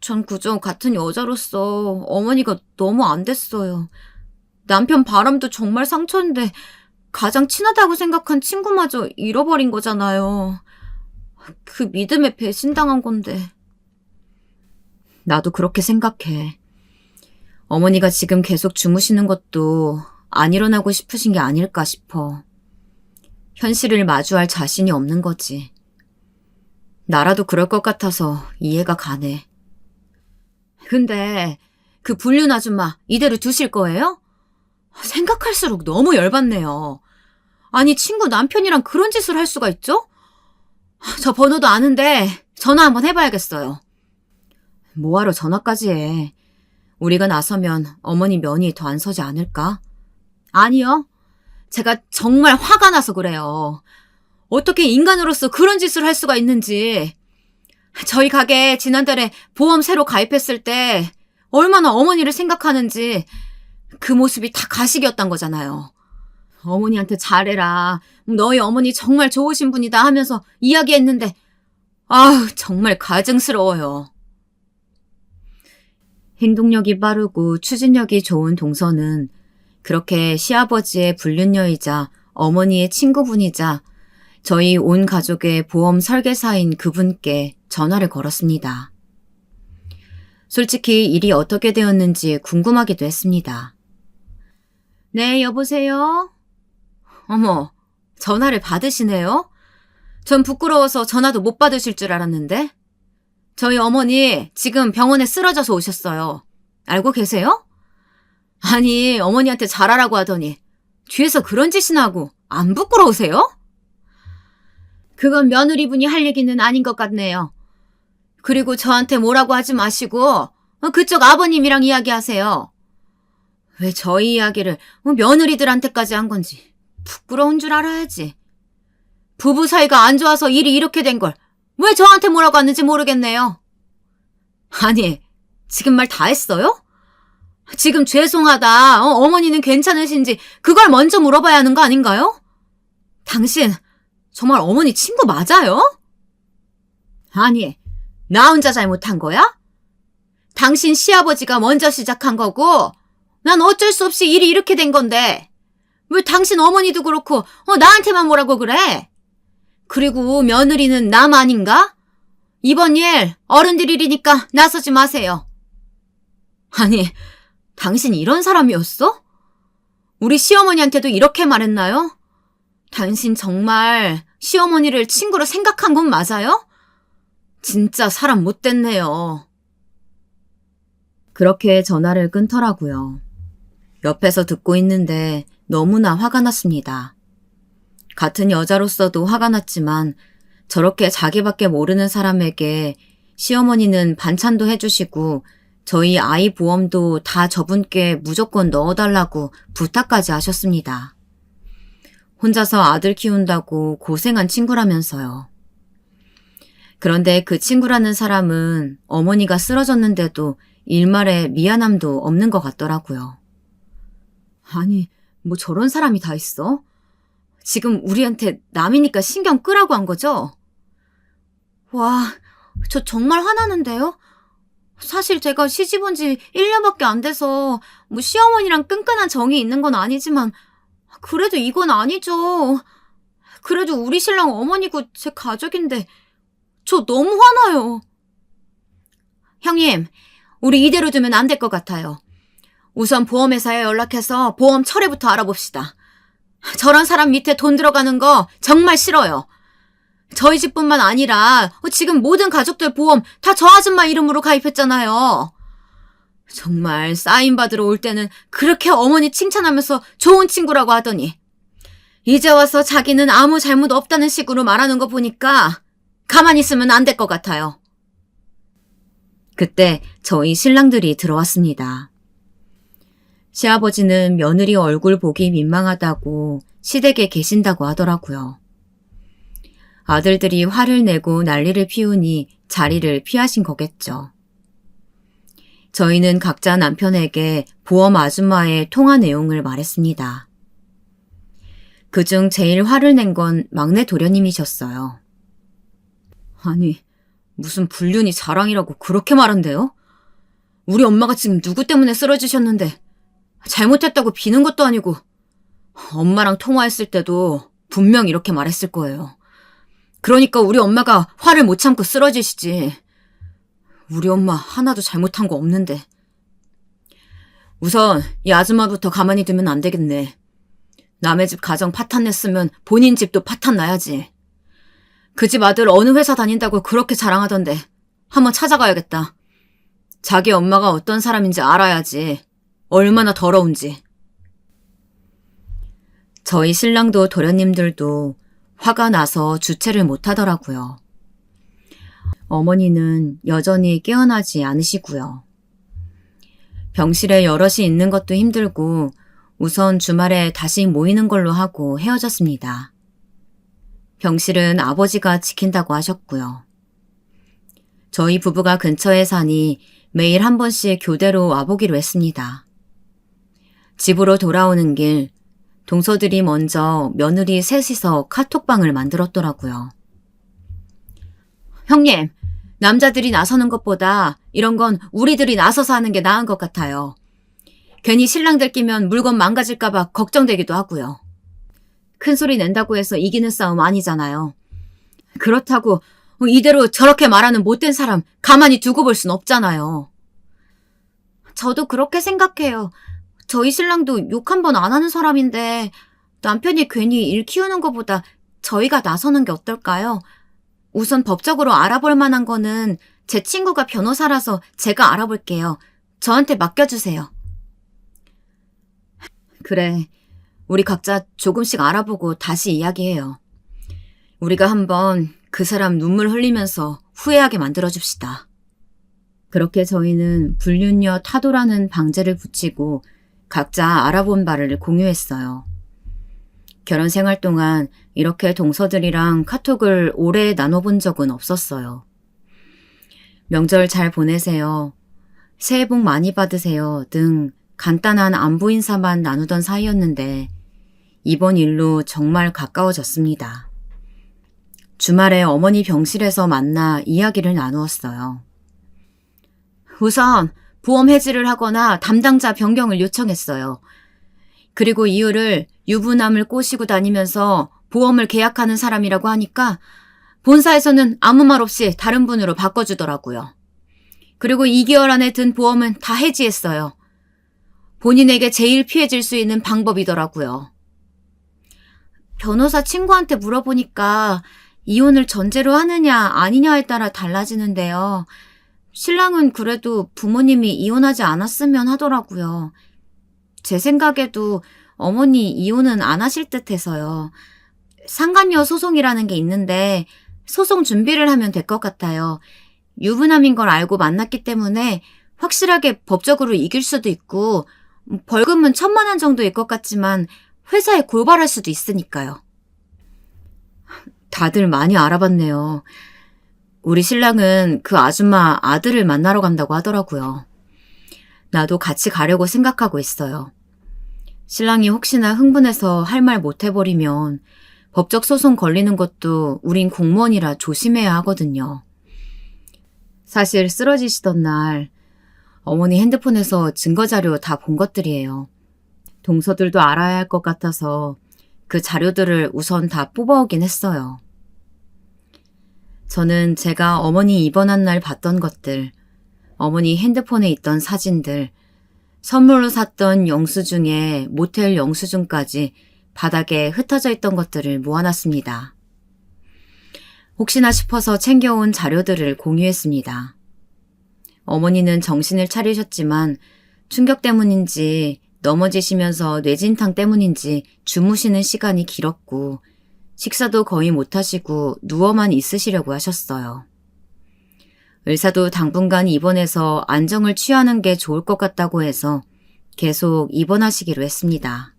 전 그저 같은 여자로서 어머니가 너무 안 됐어요. 남편 바람도 정말 상처인데 가장 친하다고 생각한 친구마저 잃어버린 거잖아요. 그 믿음에 배신당한 건데. 나도 그렇게 생각해. 어머니가 지금 계속 주무시는 것도 안 일어나고 싶으신 게 아닐까 싶어. 현실을 마주할 자신이 없는 거지. 나라도 그럴 것 같아서 이해가 가네. 근데 그 불륜 아줌마 이대로 두실 거예요? 생각할수록 너무 열받네요. 아니 친구 남편이랑 그런 짓을 할 수가 있죠? 저 번호도 아는데 전화 한번 해봐야겠어요. 뭐하러 전화까지 해. 우리가 나서면 어머니 면이 더 안 서지 않을까? 아니요. 제가 정말 화가 나서 그래요. 어떻게 인간으로서 그런 짓을 할 수가 있는지. 저희 가게 지난달에 보험 새로 가입했을 때 얼마나 어머니를 생각하는지 그 모습이 다 가식이었단 거잖아요. 어머니한테 잘해라. 너희 어머니 정말 좋으신 분이다 하면서 이야기했는데 정말 가증스러워요. 행동력이 빠르고 추진력이 좋은 동서는 그렇게 시아버지의 불륜녀이자 어머니의 친구분이자 저희 온 가족의 보험 설계사인 그분께 전화를 걸었습니다. 솔직히 일이 어떻게 되었는지 궁금하기도 했습니다. 네, 여보세요? 어머, 전화를 받으시네요? 전 부끄러워서 전화도 못 받으실 줄 알았는데? 저희 어머니 지금 병원에 쓰러져서 오셨어요. 알고 계세요? 아니, 어머니한테 잘하라고 하더니 뒤에서 그런 짓이나 하고 안 부끄러우세요? 그건 며느리분이 할 얘기는 아닌 것 같네요. 그리고 저한테 뭐라고 하지 마시고 그쪽 아버님이랑 이야기하세요. 왜 저희 이야기를 며느리들한테까지 한 건지 부끄러운 줄 알아야지. 부부 사이가 안 좋아서 일이 이렇게 된 걸 왜 저한테 뭐라고 하는지 모르겠네요. 아니, 지금 말 다 했어요? 지금 죄송하다, 어머니는 괜찮으신지 그걸 먼저 물어봐야 하는 거 아닌가요? 당신 정말 어머니 친구 맞아요? 아니, 나 혼자 잘못한 거야? 당신 시아버지가 먼저 시작한 거고 난 어쩔 수 없이 일이 이렇게 된 건데 왜 당신 어머니도 그렇고 나한테만 뭐라고 그래? 그리고 며느리는 남 아닌가? 이번 일 어른들 일이니까 나서지 마세요. 아니, 당신 이런 사람이었어? 우리 시어머니한테도 이렇게 말했나요? 당신 정말 시어머니를 친구로 생각한 건 맞아요? 진짜 사람 못됐네요. 그렇게 전화를 끊더라고요. 옆에서 듣고 있는데 너무나 화가 났습니다. 같은 여자로서도 화가 났지만 저렇게 자기밖에 모르는 사람에게 시어머니는 반찬도 해주시고 저희 아이 보험도 다 저분께 무조건 넣어달라고 부탁까지 하셨습니다. 혼자서 아들 키운다고 고생한 친구라면서요. 그런데 그 친구라는 사람은 어머니가 쓰러졌는데도 일말의 미안함도 없는 것 같더라고요. 아니, 뭐 저런 사람이 다 있어? 지금 우리한테 남이니까 신경 끄라고 한 거죠? 와, 저 정말 화나는데요? 사실 제가 시집 온 지 1년밖에 안 돼서 뭐 시어머니랑 끈끈한 정이 있는 건 아니지만 그래도 이건 아니죠. 그래도 우리 신랑 어머니고 제 가족인데 저 너무 화나요. 형님, 우리 이대로 두면 안 될 것 같아요. 우선 보험회사에 연락해서 보험 철회부터 알아봅시다. 저런 사람 밑에 돈 들어가는 거 정말 싫어요. 저희 집뿐만 아니라 지금 모든 가족들 보험 다 저 아줌마 이름으로 가입했잖아요. 정말 사인 받으러 올 때는 그렇게 어머니 칭찬하면서 좋은 친구라고 하더니 이제 와서 자기는 아무 잘못 없다는 식으로 말하는 거 보니까 가만히 있으면 안 될 것 같아요. 그때 저희 신랑들이 들어왔습니다. 시아버지는 며느리 얼굴 보기 민망하다고 시댁에 계신다고 하더라고요. 아들들이 화를 내고 난리를 피우니 자리를 피하신 거겠죠. 저희는 각자 남편에게 보험 아줌마의 통화 내용을 말했습니다. 그중 제일 화를 낸 건 막내 도련님이셨어요. 아니, 무슨 불륜이 자랑이라고 그렇게 말한대요? 우리 엄마가 지금 누구 때문에 쓰러지셨는데 잘못했다고 비는 것도 아니고 엄마랑 통화했을 때도 분명 이렇게 말했을 거예요. 그러니까 우리 엄마가 화를 못 참고 쓰러지시지. 우리 엄마 하나도 잘못한 거 없는데. 우선 이 아줌마부터 가만히 두면 안 되겠네. 남의 집 가정 파탄 냈으면 본인 집도 파탄 나야지. 그 집 아들 어느 회사 다닌다고 그렇게 자랑하던데 한번 찾아가야겠다. 자기 엄마가 어떤 사람인지 알아야지. 얼마나 더러운지. 저희 신랑도 도련님들도 화가 나서 주체를 못하더라고요. 어머니는 여전히 깨어나지 않으시고요. 병실에 여럿이 있는 것도 힘들고 우선 주말에 다시 모이는 걸로 하고 헤어졌습니다. 병실은 아버지가 지킨다고 하셨고요. 저희 부부가 근처에 사니 매일 한 번씩 교대로 와보기로 했습니다. 집으로 돌아오는 길, 동서들이 먼저 며느리 셋이서 카톡방을 만들었더라고요. 형님, 남자들이 나서는 것보다 이런 건 우리들이 나서서 하는 게 나은 것 같아요. 괜히 신랑들 끼면 물건 망가질까봐 걱정되기도 하고요. 큰 소리 낸다고 해서 이기는 싸움 아니잖아요. 그렇다고 이대로 저렇게 말하는 못된 사람 가만히 두고 볼 순 없잖아요. 저도 그렇게 생각해요. 저희 신랑도 욕 한 번 안 하는 사람인데 남편이 괜히 일 키우는 것보다 저희가 나서는 게 어떨까요? 우선 법적으로 알아볼 만한 거는 제 친구가 변호사라서 제가 알아볼게요. 저한테 맡겨주세요. 그래, 우리 각자 조금씩 알아보고 다시 이야기해요. 우리가 한번 그 사람 눈물 흘리면서 후회하게 만들어줍시다. 그렇게 저희는 불륜녀 타도라는 방제를 붙이고 각자 알아본 바를 공유했어요. 결혼 생활 동안 이렇게 동서들이랑 카톡을 오래 나눠본 적은 없었어요. 명절 잘 보내세요. 새해 복 많이 받으세요 등 간단한 안부 인사만 나누던 사이였는데 이번 일로 정말 가까워졌습니다. 주말에 어머니 병실에서 만나 이야기를 나누었어요. 우선 보험 해지를 하거나 담당자 변경을 요청했어요. 그리고 이유를 유부남을 꼬시고 다니면서 보험을 계약하는 사람이라고 하니까 본사에서는 아무 말 없이 다른 분으로 바꿔주더라고요. 그리고 2개월 안에 든 보험은 다 해지했어요. 본인에게 제일 피해질 수 있는 방법이더라고요. 변호사 친구한테 물어보니까 이혼을 전제로 하느냐 아니냐에 따라 달라지는데요. 신랑은 그래도 부모님이 이혼하지 않았으면 하더라고요. 제 생각에도 어머니 이혼은 안 하실 듯해서요. 상간녀 소송이라는 게 있는데 소송 준비를 하면 될 것 같아요. 유부남인 걸 알고 만났기 때문에 확실하게 법적으로 이길 수도 있고 벌금은 1,000만 원 정도일 것 같지만 회사에 고발할 수도 있으니까요. 다들 많이 알아봤네요. 우리 신랑은 그 아줌마 아들을 만나러 간다고 하더라고요. 나도 같이 가려고 생각하고 있어요. 신랑이 혹시나 흥분해서 할 말 못 해버리면 법적 소송 걸리는 것도 우린 공무원이라 조심해야 하거든요. 사실 쓰러지시던 날 어머니 핸드폰에서 증거자료 다 본 것들이에요. 동서들도 알아야 할 것 같아서 그 자료들을 우선 다 뽑아오긴 했어요. 저는 제가 어머니 입원한 날 봤던 것들, 어머니 핸드폰에 있던 사진들, 선물로 샀던 영수증에 모텔 영수증까지 바닥에 흩어져 있던 것들을 모아놨습니다. 혹시나 싶어서 챙겨온 자료들을 공유했습니다. 어머니는 정신을 차리셨지만 충격 때문인지 넘어지시면서 뇌진탕 때문인지 주무시는 시간이 길었고 식사도 거의 못하시고 누워만 있으시려고 하셨어요. 의사도 당분간 입원해서 안정을 취하는 게 좋을 것 같다고 해서 계속 입원하시기로 했습니다.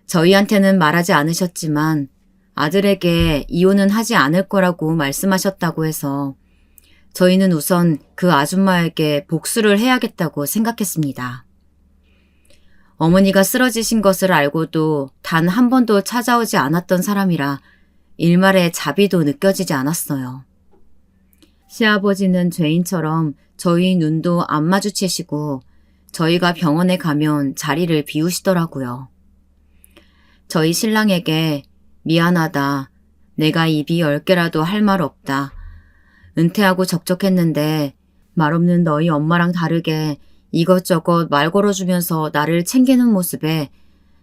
저희한테는 말하지 않으셨지만 아들에게 이혼은 하지 않을 거라고 말씀하셨다고 해서 저희는 우선 그 아줌마에게 복수를 해야겠다고 생각했습니다. 어머니가 쓰러지신 것을 알고도 단 한 번도 찾아오지 않았던 사람이라 일말의 자비도 느껴지지 않았어요. 시아버지는 죄인처럼 저희 눈도 안 마주치시고 저희가 병원에 가면 자리를 비우시더라고요. 저희 신랑에게 미안하다. 내가 입이 10개라도 할 말 없다. 은퇴하고 적적했는데 말없는 너희 엄마랑 다르게 이것저것 말 걸어주면서 나를 챙기는 모습에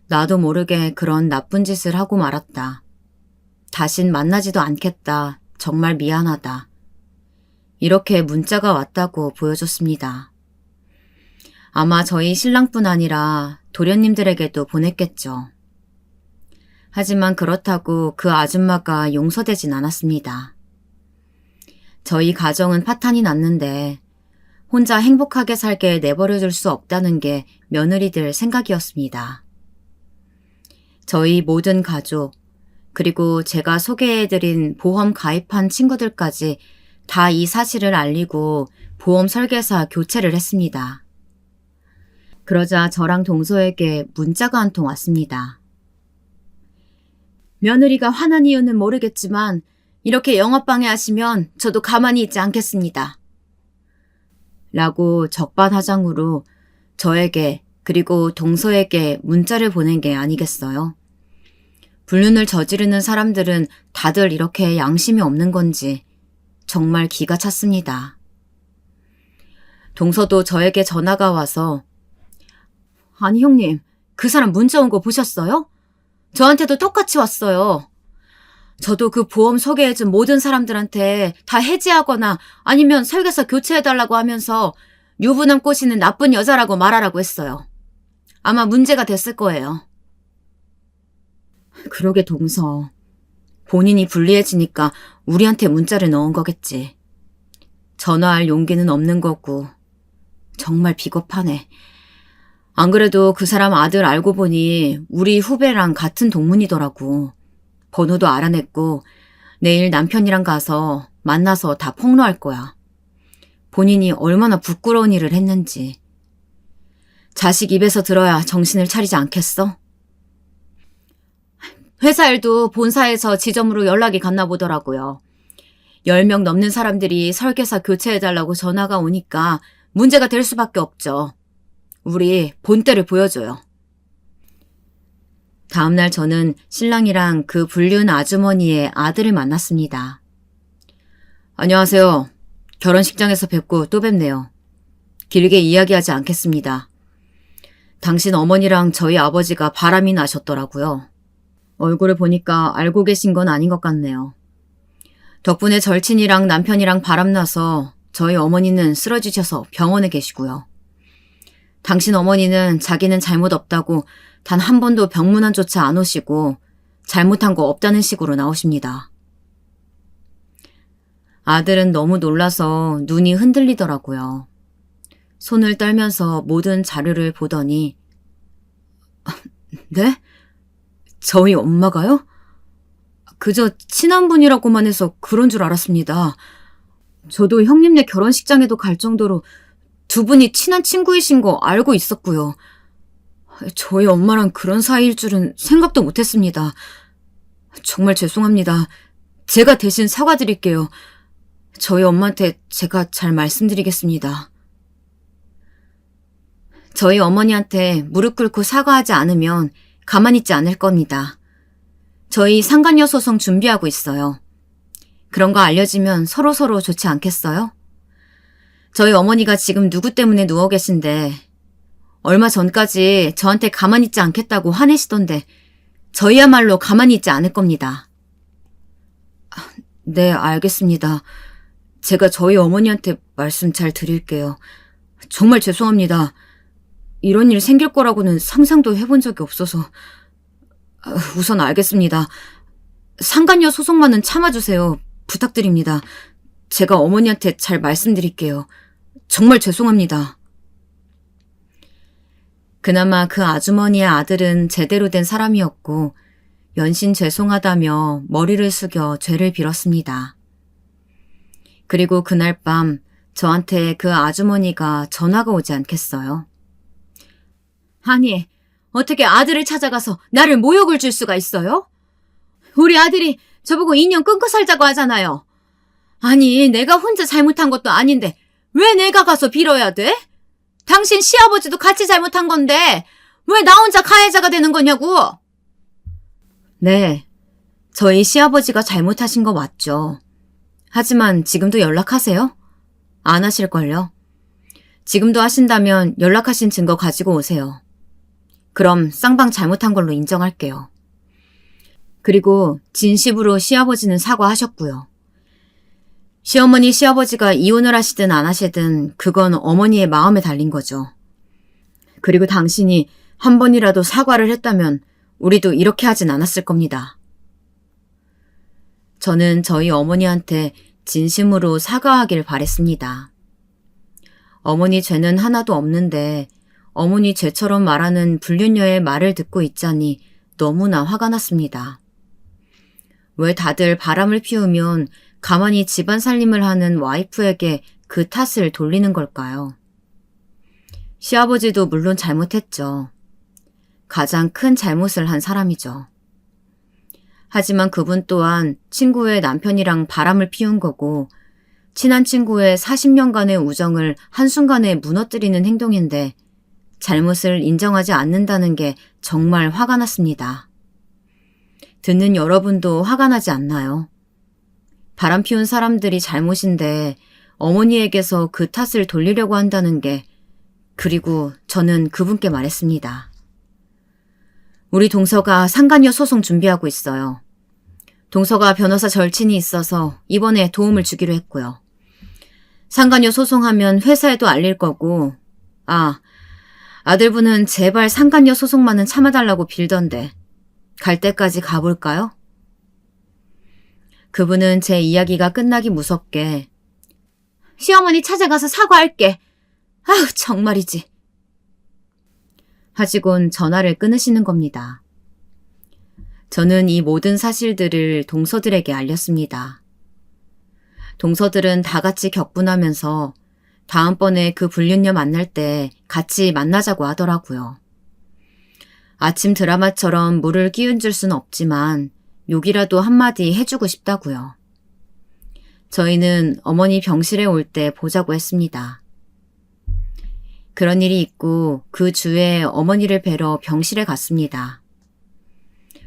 나도 모르게 그런 나쁜 짓을 하고 말았다. 다신 만나지도 않겠다. 정말 미안하다. 이렇게 문자가 왔다고 보여줬습니다. 아마 저희 신랑뿐 아니라 도련님들에게도 보냈겠죠. 하지만 그렇다고 그 아줌마가 용서되진 않았습니다. 저희 가정은 파탄이 났는데 혼자 행복하게 살게 내버려둘 수 없다는 게 며느리들 생각이었습니다. 저희 모든 가족, 그리고 제가 소개해드린 보험 가입한 친구들까지 다 이 사실을 알리고 보험 설계사 교체를 했습니다. 그러자 저랑 동서에게 문자가 한 통 왔습니다. 며느리가 화난 이유는 모르겠지만 이렇게 영업방해하시면 저도 가만히 있지 않겠습니다. 라고 적반하장으로 저에게 그리고 동서에게 문자를 보낸 게 아니겠어요. 불륜을 저지르는 사람들은 다들 이렇게 양심이 없는 건지 정말 기가 찼습니다. 동서도 저에게 전화가 와서 아니 형님, 그 사람 문자 온 거 보셨어요? 저한테도 똑같이 왔어요. 저도 그 보험 소개해준 모든 사람들한테 다 해지하거나 아니면 설계사 교체해달라고 하면서 유부남 꼬시는 나쁜 여자라고 말하라고 했어요. 아마 문제가 됐을 거예요. 그러게 동서. 본인이 불리해지니까 우리한테 문자를 넣은 거겠지. 전화할 용기는 없는 거고. 정말 비겁하네. 안 그래도 그 사람 아들 알고 보니 우리 후배랑 같은 동문이더라고. 번호도 알아냈고 내일 남편이랑 가서 만나서 다 폭로할 거야. 본인이 얼마나 부끄러운 일을 했는지. 자식 입에서 들어야 정신을 차리지 않겠어? 회사 일도 본사에서 지점으로 연락이 갔나 보더라고요. 10명 넘는 사람들이 설계사 교체해달라고 전화가 오니까 문제가 될 수밖에 없죠. 우리 본때를 보여줘요. 다음날 저는 신랑이랑 그 불륜 아주머니의 아들을 만났습니다. 안녕하세요. 결혼식장에서 뵙고 또 뵙네요. 길게 이야기하지 않겠습니다. 당신 어머니랑 저희 아버지가 바람이 나셨더라고요. 얼굴을 보니까 알고 계신 건 아닌 것 같네요. 덕분에 절친이랑 남편이랑 바람나서 저희 어머니는 쓰러지셔서 병원에 계시고요. 당신 어머니는 자기는 잘못 없다고 단 한 번도 병문안조차 안 오시고 잘못한 거 없다는 식으로 나오십니다. 아들은 너무 놀라서 눈이 흔들리더라고요. 손을 떨면서 모든 자료를 보더니 네? 저희 엄마가요? 그저 친한 분이라고만 해서 그런 줄 알았습니다. 저도 형님네 결혼식장에도 갈 정도로 두 분이 친한 친구이신 거 알고 있었고요. 저희 엄마랑 그런 사이일 줄은 생각도 못했습니다. 정말 죄송합니다. 제가 대신 사과드릴게요. 저희 엄마한테 제가 잘 말씀드리겠습니다. 저희 어머니한테 무릎 꿇고 사과하지 않으면 가만히 있지 않을 겁니다. 저희 상간녀 소송 준비하고 있어요. 그런 거 알려지면 서로서로 좋지 않겠어요? 저희 어머니가 지금 누구 때문에 누워 계신데 얼마 전까지 저한테 가만히 있지 않겠다고 화내시던데 저희야말로 가만히 있지 않을 겁니다. 네, 알겠습니다. 제가 저희 어머니한테 말씀 잘 드릴게요. 정말 죄송합니다. 이런 일 생길 거라고는 상상도 해본 적이 없어서. 우선 알겠습니다. 상간녀 소송만은 참아주세요. 부탁드립니다. 제가 어머니한테 잘 말씀드릴게요. 정말 죄송합니다. 그나마 그 아주머니의 아들은 제대로 된 사람이었고 연신 죄송하다며 머리를 숙여 죄를 빌었습니다. 그리고 그날 밤 저한테 그 아주머니가 전화가 오지 않겠어요. 아니, 어떻게 아들을 찾아가서 나를 모욕을 줄 수가 있어요? 우리 아들이 저보고 인연 끊고 살자고 하잖아요. 아니, 내가 혼자 잘못한 것도 아닌데 왜 내가 가서 빌어야 돼? 당신 시아버지도 같이 잘못한 건데 왜 나 혼자 가해자가 되는 거냐고. 네, 저희 시아버지가 잘못하신 거 맞죠. 하지만 지금도 연락하세요? 안 하실걸요? 지금도 하신다면 연락하신 증거 가지고 오세요. 그럼 쌍방 잘못한 걸로 인정할게요. 그리고 진심으로 시아버지는 사과하셨고요. 시어머니, 시아버지가 이혼을 하시든 안 하시든 그건 어머니의 마음에 달린 거죠. 그리고 당신이 한 번이라도 사과를 했다면 우리도 이렇게 하진 않았을 겁니다. 저는 저희 어머니한테 진심으로 사과하길 바랬습니다. 어머니 죄는 하나도 없는데 어머니 죄처럼 말하는 불륜녀의 말을 듣고 있자니 너무나 화가 났습니다. 왜 다들 바람을 피우면 가만히 집안 살림을 하는 와이프에게 그 탓을 돌리는 걸까요? 시아버지도 물론 잘못했죠. 가장 큰 잘못을 한 사람이죠. 하지만 그분 또한 친구의 남편이랑 바람을 피운 거고 친한 친구의 40년간의 우정을 한순간에 무너뜨리는 행동인데 잘못을 인정하지 않는다는 게 정말 화가 났습니다. 듣는 여러분도 화가 나지 않나요? 바람 피운 사람들이 잘못인데 어머니에게서 그 탓을 돌리려고 한다는 게 그리고 저는 그분께 말했습니다. 우리 동서가 상간녀 소송 준비하고 있어요. 동서가 변호사 절친이 있어서 이번에 도움을 주기로 했고요. 상간녀 소송하면 회사에도 알릴 거고 아들분은 제발 상간녀 소송만은 참아달라고 빌던데 갈 때까지 가볼까요? 그분은 제 이야기가 끝나기 무섭게 시어머니 찾아가서 사과할게. 아우 정말이지. 하시곤 전화를 끊으시는 겁니다. 저는 이 모든 사실들을 동서들에게 알렸습니다. 동서들은 다 같이 격분하면서 다음번에 그 불륜녀 만날 때 같이 만나자고 하더라고요. 아침 드라마처럼 물을 끼얹을 순 없지만 욕이라도 한마디 해주고 싶다고요. 저희는 어머니 병실에 올 때 보자고 했습니다. 그런 일이 있고 그 주에 어머니를 뵈러 병실에 갔습니다.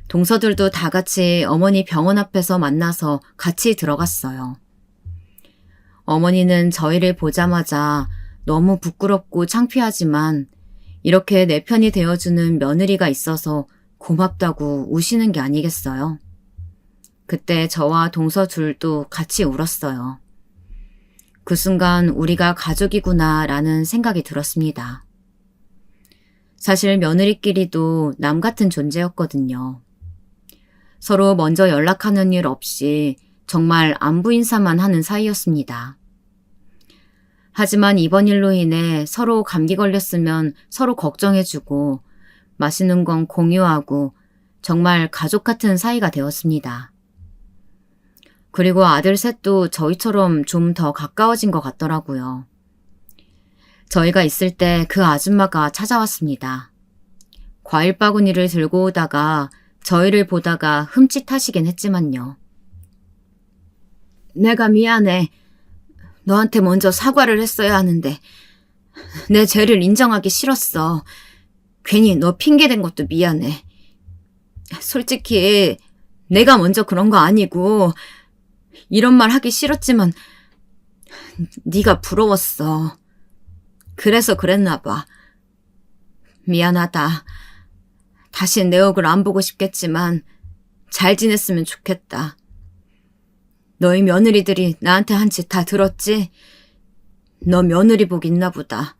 동서들도 다 같이 어머니 병원 앞에서 만나서 같이 들어갔어요. 어머니는 저희를 보자마자 너무 부끄럽고 창피하지만 이렇게 내 편이 되어주는 며느리가 있어서 고맙다고 우시는 게 아니겠어요? 그때 저와 동서 둘도 같이 울었어요. 그 순간 우리가 가족이구나 라는 생각이 들었습니다. 사실 며느리끼리도 남 같은 존재였거든요. 서로 먼저 연락하는 일 없이 정말 안부 인사만 하는 사이였습니다. 하지만 이번 일로 인해 서로 감기 걸렸으면 서로 걱정해주고 마시는 건 공유하고 정말 가족 같은 사이가 되었습니다. 그리고 아들 셋도 저희처럼 좀 더 가까워진 것 같더라고요. 저희가 있을 때 그 아줌마가 찾아왔습니다. 과일 바구니를 들고 오다가 저희를 보다가 흠칫하시긴 했지만요. 내가 미안해. 너한테 먼저 사과를 했어야 하는데 내 죄를 인정하기 싫었어. 괜히 너 핑계댄 것도 미안해. 솔직히 내가 먼저 그런 거 아니고 이런 말 하기 싫었지만 네가 부러웠어. 그래서 그랬나 봐. 미안하다. 다신 내 얼굴 안 보고 싶겠지만 잘 지냈으면 좋겠다. 너희 며느리들이 나한테 한 짓 다 들었지? 너 며느리 복 있나 보다.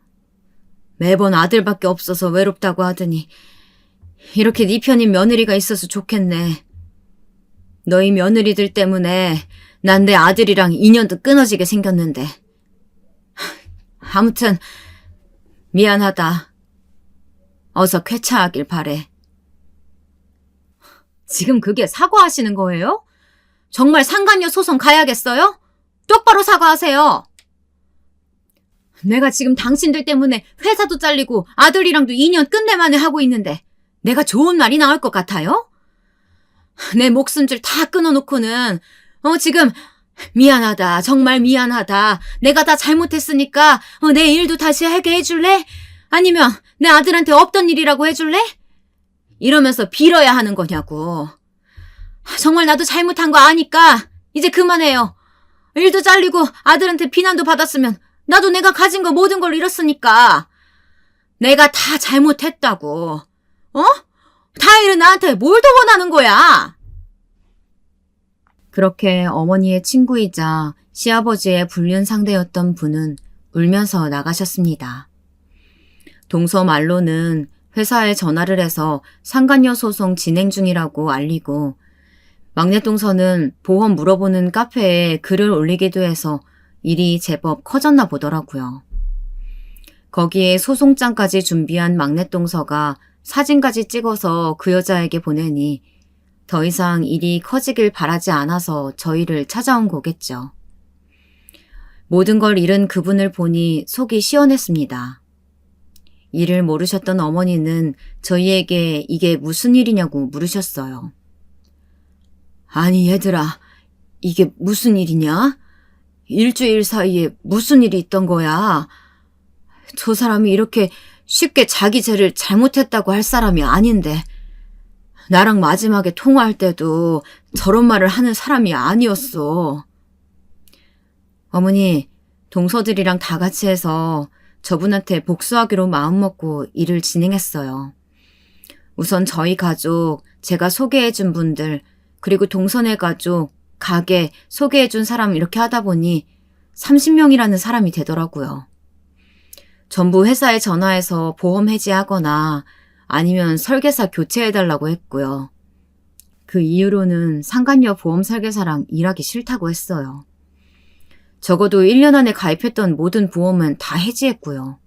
매번 아들밖에 없어서 외롭다고 하더니 이렇게 네 편인 며느리가 있어서 좋겠네. 너희 며느리들 때문에 난 내 아들이랑 인연도 끊어지게 생겼는데. 아무튼 미안하다. 어서 쾌차하길 바래. 지금 그게 사과하시는 거예요? 정말 상간녀 소송 가야겠어요? 똑바로 사과하세요. 내가 지금 당신들 때문에 회사도 잘리고 아들이랑도 2년 끝내만에 하고 있는데 내가 좋은 말이 나올 것 같아요? 내 목숨줄 다 끊어놓고는 지금 미안하다. 정말 미안하다. 내가 다 잘못했으니까 내 일도 다시 하게 해줄래? 아니면 내 아들한테 없던 일이라고 해줄래? 이러면서 빌어야 하는 거냐고. 정말 나도 잘못한 거 아니까 이제 그만해요. 일도 잘리고 아들한테 비난도 받았으면 나도 내가 가진 거 모든 걸 잃었으니까. 내가 다 잘못했다고. 다일은 나한테 뭘 더 원하는 거야? 그렇게 어머니의 친구이자 시아버지의 불륜 상대였던 분은 울면서 나가셨습니다. 동서 말로는 회사에 전화를 해서 상간녀 소송 진행 중이라고 알리고 막내 동서는 보험 물어보는 카페에 글을 올리기도 해서 일이 제법 커졌나 보더라고요. 거기에 소송장까지 준비한 막내 동서가 사진까지 찍어서 그 여자에게 보내니 더 이상 일이 커지길 바라지 않아서 저희를 찾아온 거겠죠. 모든 걸 잃은 그분을 보니 속이 시원했습니다. 일을 모르셨던 어머니는 저희에게 이게 무슨 일이냐고 물으셨어요. 아니, 얘들아, 이게 무슨 일이냐? 일주일 사이에 무슨 일이 있던 거야? 저 사람이 이렇게 쉽게 자기 죄를 잘못했다고 할 사람이 아닌데, 나랑 마지막에 통화할 때도 저런 말을 하는 사람이 아니었어. 어머니, 동서들이랑 다 같이 해서 저분한테 복수하기로 마음먹고 일을 진행했어요. 우선 저희 가족, 제가 소개해준 분들, 그리고 동선의 가족, 가게, 소개해준 사람 이렇게 하다 보니 30명이라는 사람이 되더라고요. 전부 회사에 전화해서 보험 해지하거나 아니면 설계사 교체해달라고 했고요. 그 이유로는 상간녀 보험 설계사랑 일하기 싫다고 했어요. 적어도 1년 안에 가입했던 모든 보험은 다 해지했고요.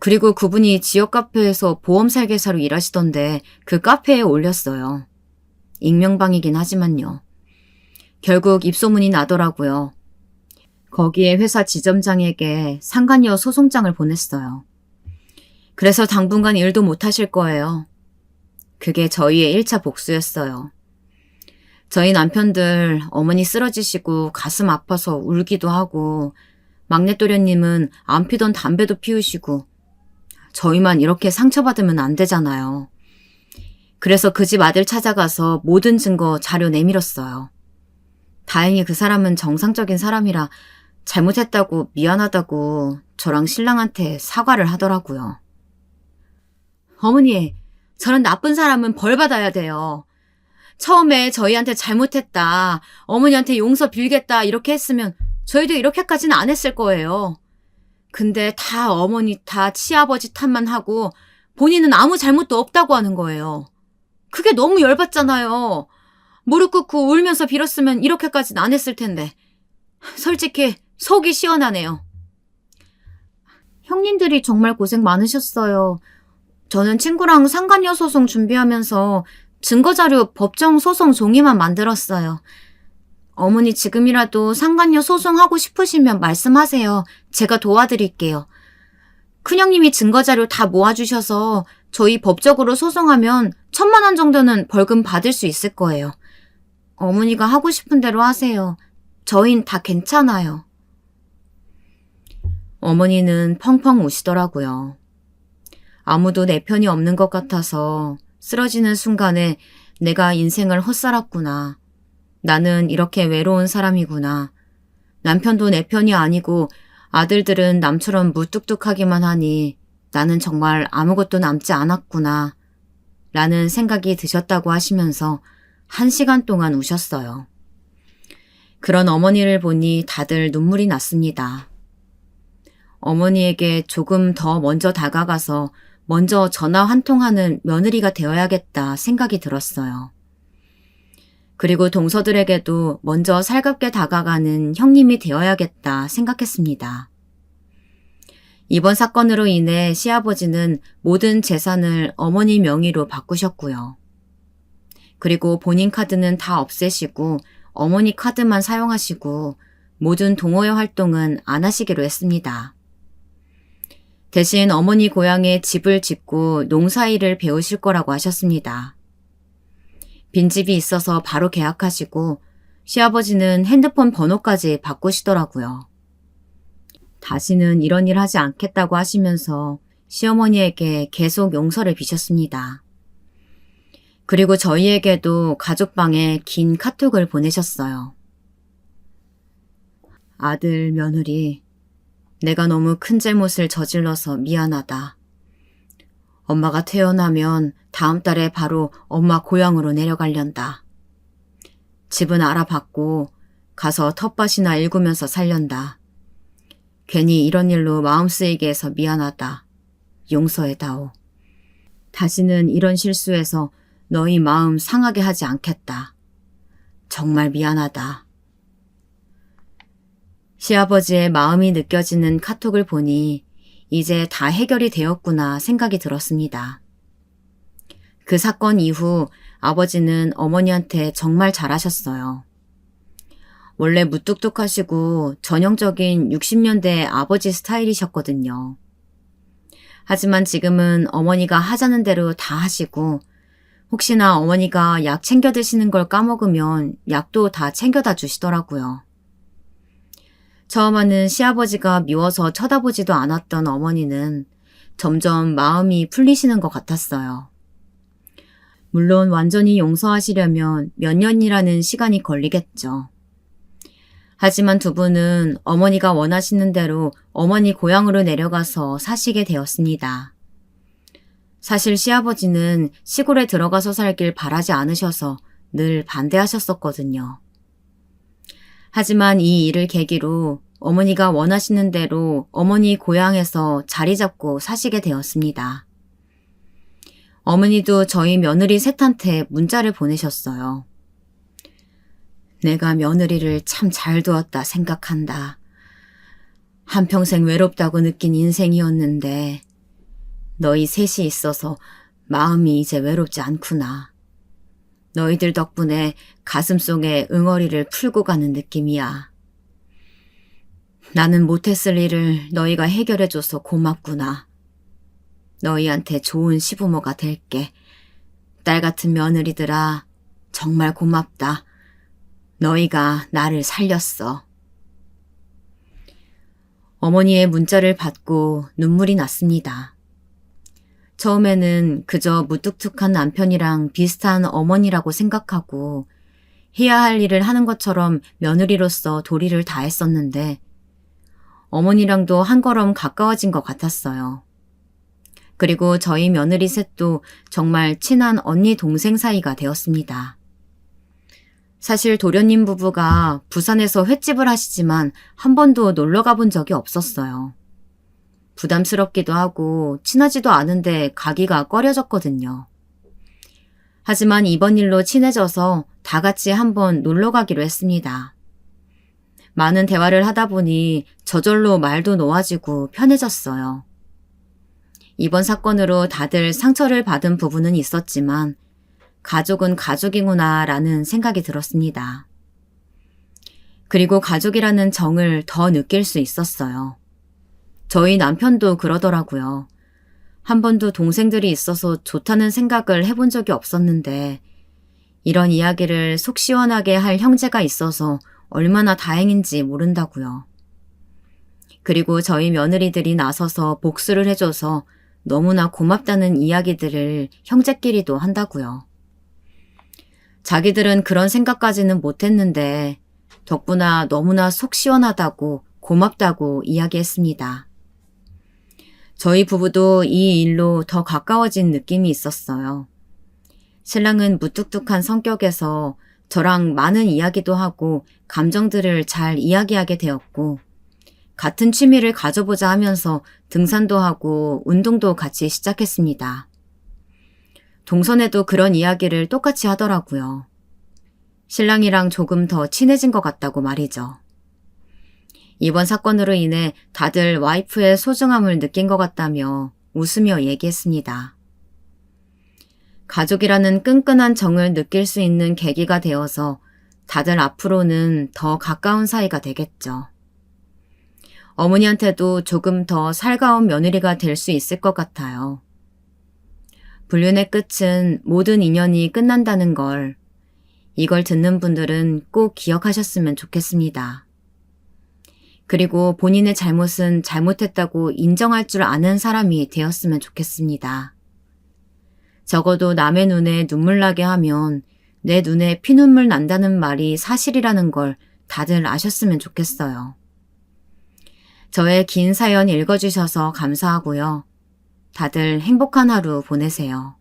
그리고 그분이 지역 카페에서 보험 설계사로 일하시던데 그 카페에 올렸어요. 익명방이긴 하지만요. 결국 입소문이 나더라고요. 거기에 회사 지점장에게 상간녀 소송장을 보냈어요. 그래서 당분간 일도 못 하실 거예요. 그게 저희의 1차 복수였어요. 저희 남편들 어머니 쓰러지시고 가슴 아파서 울기도 하고 막내 또련님은 안 피던 담배도 피우시고 저희만 이렇게 상처받으면 안 되잖아요. 그래서 그 집 아들 찾아가서 모든 증거 자료 내밀었어요. 다행히 그 사람은 정상적인 사람이라 잘못했다고 미안하다고 저랑 신랑한테 사과를 하더라고요. 어머니, 저런 나쁜 사람은 벌 받아야 돼요. 처음에 저희한테 잘못했다, 어머니한테 용서 빌겠다 이렇게 했으면 저희도 이렇게까지는 안 했을 거예요. 근데 다 어머니 탓, 시아버지 탓만 하고 본인은 아무 잘못도 없다고 하는 거예요. 그게 너무 열받잖아요. 무릎 꿇고 울면서 빌었으면 이렇게까지는 안 했을 텐데. 솔직히 속이 시원하네요. 형님들이 정말 고생 많으셨어요. 저는 친구랑 상간녀 소송 준비하면서 증거자료 법정 소송 종이만 만들었어요. 어머니 지금이라도 상간녀 소송하고 싶으시면 말씀하세요. 제가 도와드릴게요. 큰형님이 증거자료 다 모아주셔서 저희 법적으로 소송하면 1,000만 원 정도는 벌금 받을 수 있을 거예요. 어머니가 하고 싶은 대로 하세요. 저흰 다 괜찮아요. 어머니는 펑펑 우시더라고요. 아무도 내 편이 없는 것 같아서 쓰러지는 순간에 내가 인생을 헛살았구나. 나는 이렇게 외로운 사람이구나. 남편도 내 편이 아니고 아들들은 남처럼 무뚝뚝하기만 하니 나는 정말 아무것도 남지 않았구나. 라는 생각이 드셨다고 하시면서 1시간 동안 우셨어요. 그런 어머니를 보니 다들 눈물이 났습니다. 어머니에게 조금 더 먼저 다가가서 먼저 전화 한 통하는 며느리가 되어야겠다 생각이 들었어요. 그리고 동서들에게도 먼저 살갑게 다가가는 형님이 되어야겠다 생각했습니다. 이번 사건으로 인해 시아버지는 모든 재산을 어머니 명의로 바꾸셨고요. 그리고 본인 카드는 다 없애시고 어머니 카드만 사용하시고 모든 동호회 활동은 안 하시기로 했습니다. 대신 어머니 고향에 집을 짓고 농사일을 배우실 거라고 하셨습니다. 빈집이 있어서 바로 계약하시고 시아버지는 핸드폰 번호까지 바꾸시더라고요. 다시는 이런 일 하지 않겠다고 하시면서 시어머니에게 계속 용서를 비셨습니다. 그리고 저희에게도 가족방에 긴 카톡을 보내셨어요. 아들, 며느리, 내가 너무 큰 잘못을 저질러서 미안하다. 엄마가 퇴원하면 다음 달에 바로 엄마 고향으로 내려갈련다. 집은 알아봤고 가서 텃밭이나 일구면서 살련다. 괜히 이런 일로 마음 쓰이게 해서 미안하다. 용서해다오. 다시는 이런 실수에서 너희 마음 상하게 하지 않겠다. 정말 미안하다. 시아버지의 마음이 느껴지는 카톡을 보니 이제 다 해결이 되었구나 생각이 들었습니다. 그 사건 이후 아버지는 어머니한테 정말 잘하셨어요. 원래 무뚝뚝하시고 전형적인 60년대 아버지 스타일이셨거든요. 하지만 지금은 어머니가 하자는 대로 다 하시고 혹시나 어머니가 약 챙겨 드시는 걸 까먹으면 약도 다 챙겨다 주시더라고요. 처음에는 시아버지가 미워서 쳐다보지도 않았던 어머니는 점점 마음이 풀리시는 것 같았어요. 물론 완전히 용서하시려면 몇 년이라는 시간이 걸리겠죠. 하지만 두 분은 어머니가 원하시는 대로 어머니 고향으로 내려가서 사시게 되었습니다. 사실 시아버지는 시골에 들어가서 살길 바라지 않으셔서 늘 반대하셨었거든요. 하지만 이 일을 계기로 어머니가 원하시는 대로 어머니 고향에서 자리 잡고 사시게 되었습니다. 어머니도 저희 며느리 셋한테 문자를 보내셨어요. 내가 며느리를 참 잘 두었다 생각한다. 한평생 외롭다고 느낀 인생이었는데 너희 셋이 있어서 마음이 이제 외롭지 않구나. 너희들 덕분에 가슴속에 응어리를 풀고 가는 느낌이야. 나는 못했을 일을 너희가 해결해줘서 고맙구나. 너희한테 좋은 시부모가 될게. 딸 같은 며느리들아, 정말 고맙다. 너희가 나를 살렸어. 어머니의 문자를 받고 눈물이 났습니다. 처음에는 그저 무뚝뚝한 남편이랑 비슷한 어머니라고 생각하고 해야 할 일을 하는 것처럼 며느리로서 도리를 다했었는데 어머니랑도 한 걸음 가까워진 것 같았어요. 그리고 저희 며느리 셋도 정말 친한 언니 동생 사이가 되었습니다. 사실 도련님 부부가 부산에서 횟집을 하시지만 한 번도 놀러 가본 적이 없었어요. 부담스럽기도 하고 친하지도 않은데 가기가 꺼려졌거든요. 하지만 이번 일로 친해져서 다 같이 한번 놀러 가기로 했습니다. 많은 대화를 하다 보니 저절로 말도 놓아지고 편해졌어요. 이번 사건으로 다들 상처를 받은 부분은 있었지만 가족은 가족이구나 라는 생각이 들었습니다. 그리고 가족이라는 정을 더 느낄 수 있었어요. 저희 남편도 그러더라고요. 한 번도 동생들이 있어서 좋다는 생각을 해본 적이 없었는데 이런 이야기를 속 시원하게 할 형제가 있어서 얼마나 다행인지 모른다고요. 그리고 저희 며느리들이 나서서 복수를 해줘서 너무나 고맙다는 이야기들을 형제끼리도 한다고요. 자기들은 그런 생각까지는 못했는데 덕분에 너무나 속 시원하다고 고맙다고 이야기했습니다. 저희 부부도 이 일로 더 가까워진 느낌이 있었어요. 신랑은 무뚝뚝한 성격에서 저랑 많은 이야기도 하고 감정들을 잘 이야기하게 되었고 같은 취미를 가져보자 하면서 등산도 하고 운동도 같이 시작했습니다. 동선에도 그런 이야기를 똑같이 하더라고요. 신랑이랑 조금 더 친해진 것 같다고 말이죠. 이번 사건으로 인해 다들 와이프의 소중함을 느낀 것 같다며 웃으며 얘기했습니다. 가족이라는 끈끈한 정을 느낄 수 있는 계기가 되어서 다들 앞으로는 더 가까운 사이가 되겠죠. 어머니한테도 조금 더 살가운 며느리가 될 수 있을 것 같아요. 불륜의 끝은 모든 인연이 끝난다는 걸, 이걸 듣는 분들은 꼭 기억하셨으면 좋겠습니다. 그리고 본인의 잘못은 잘못했다고 인정할 줄 아는 사람이 되었으면 좋겠습니다. 적어도 남의 눈에 눈물 나게 하면 내 눈에 피눈물 난다는 말이 사실이라는 걸 다들 아셨으면 좋겠어요. 저의 긴 사연 읽어주셔서 감사하고요. 다들 행복한 하루 보내세요.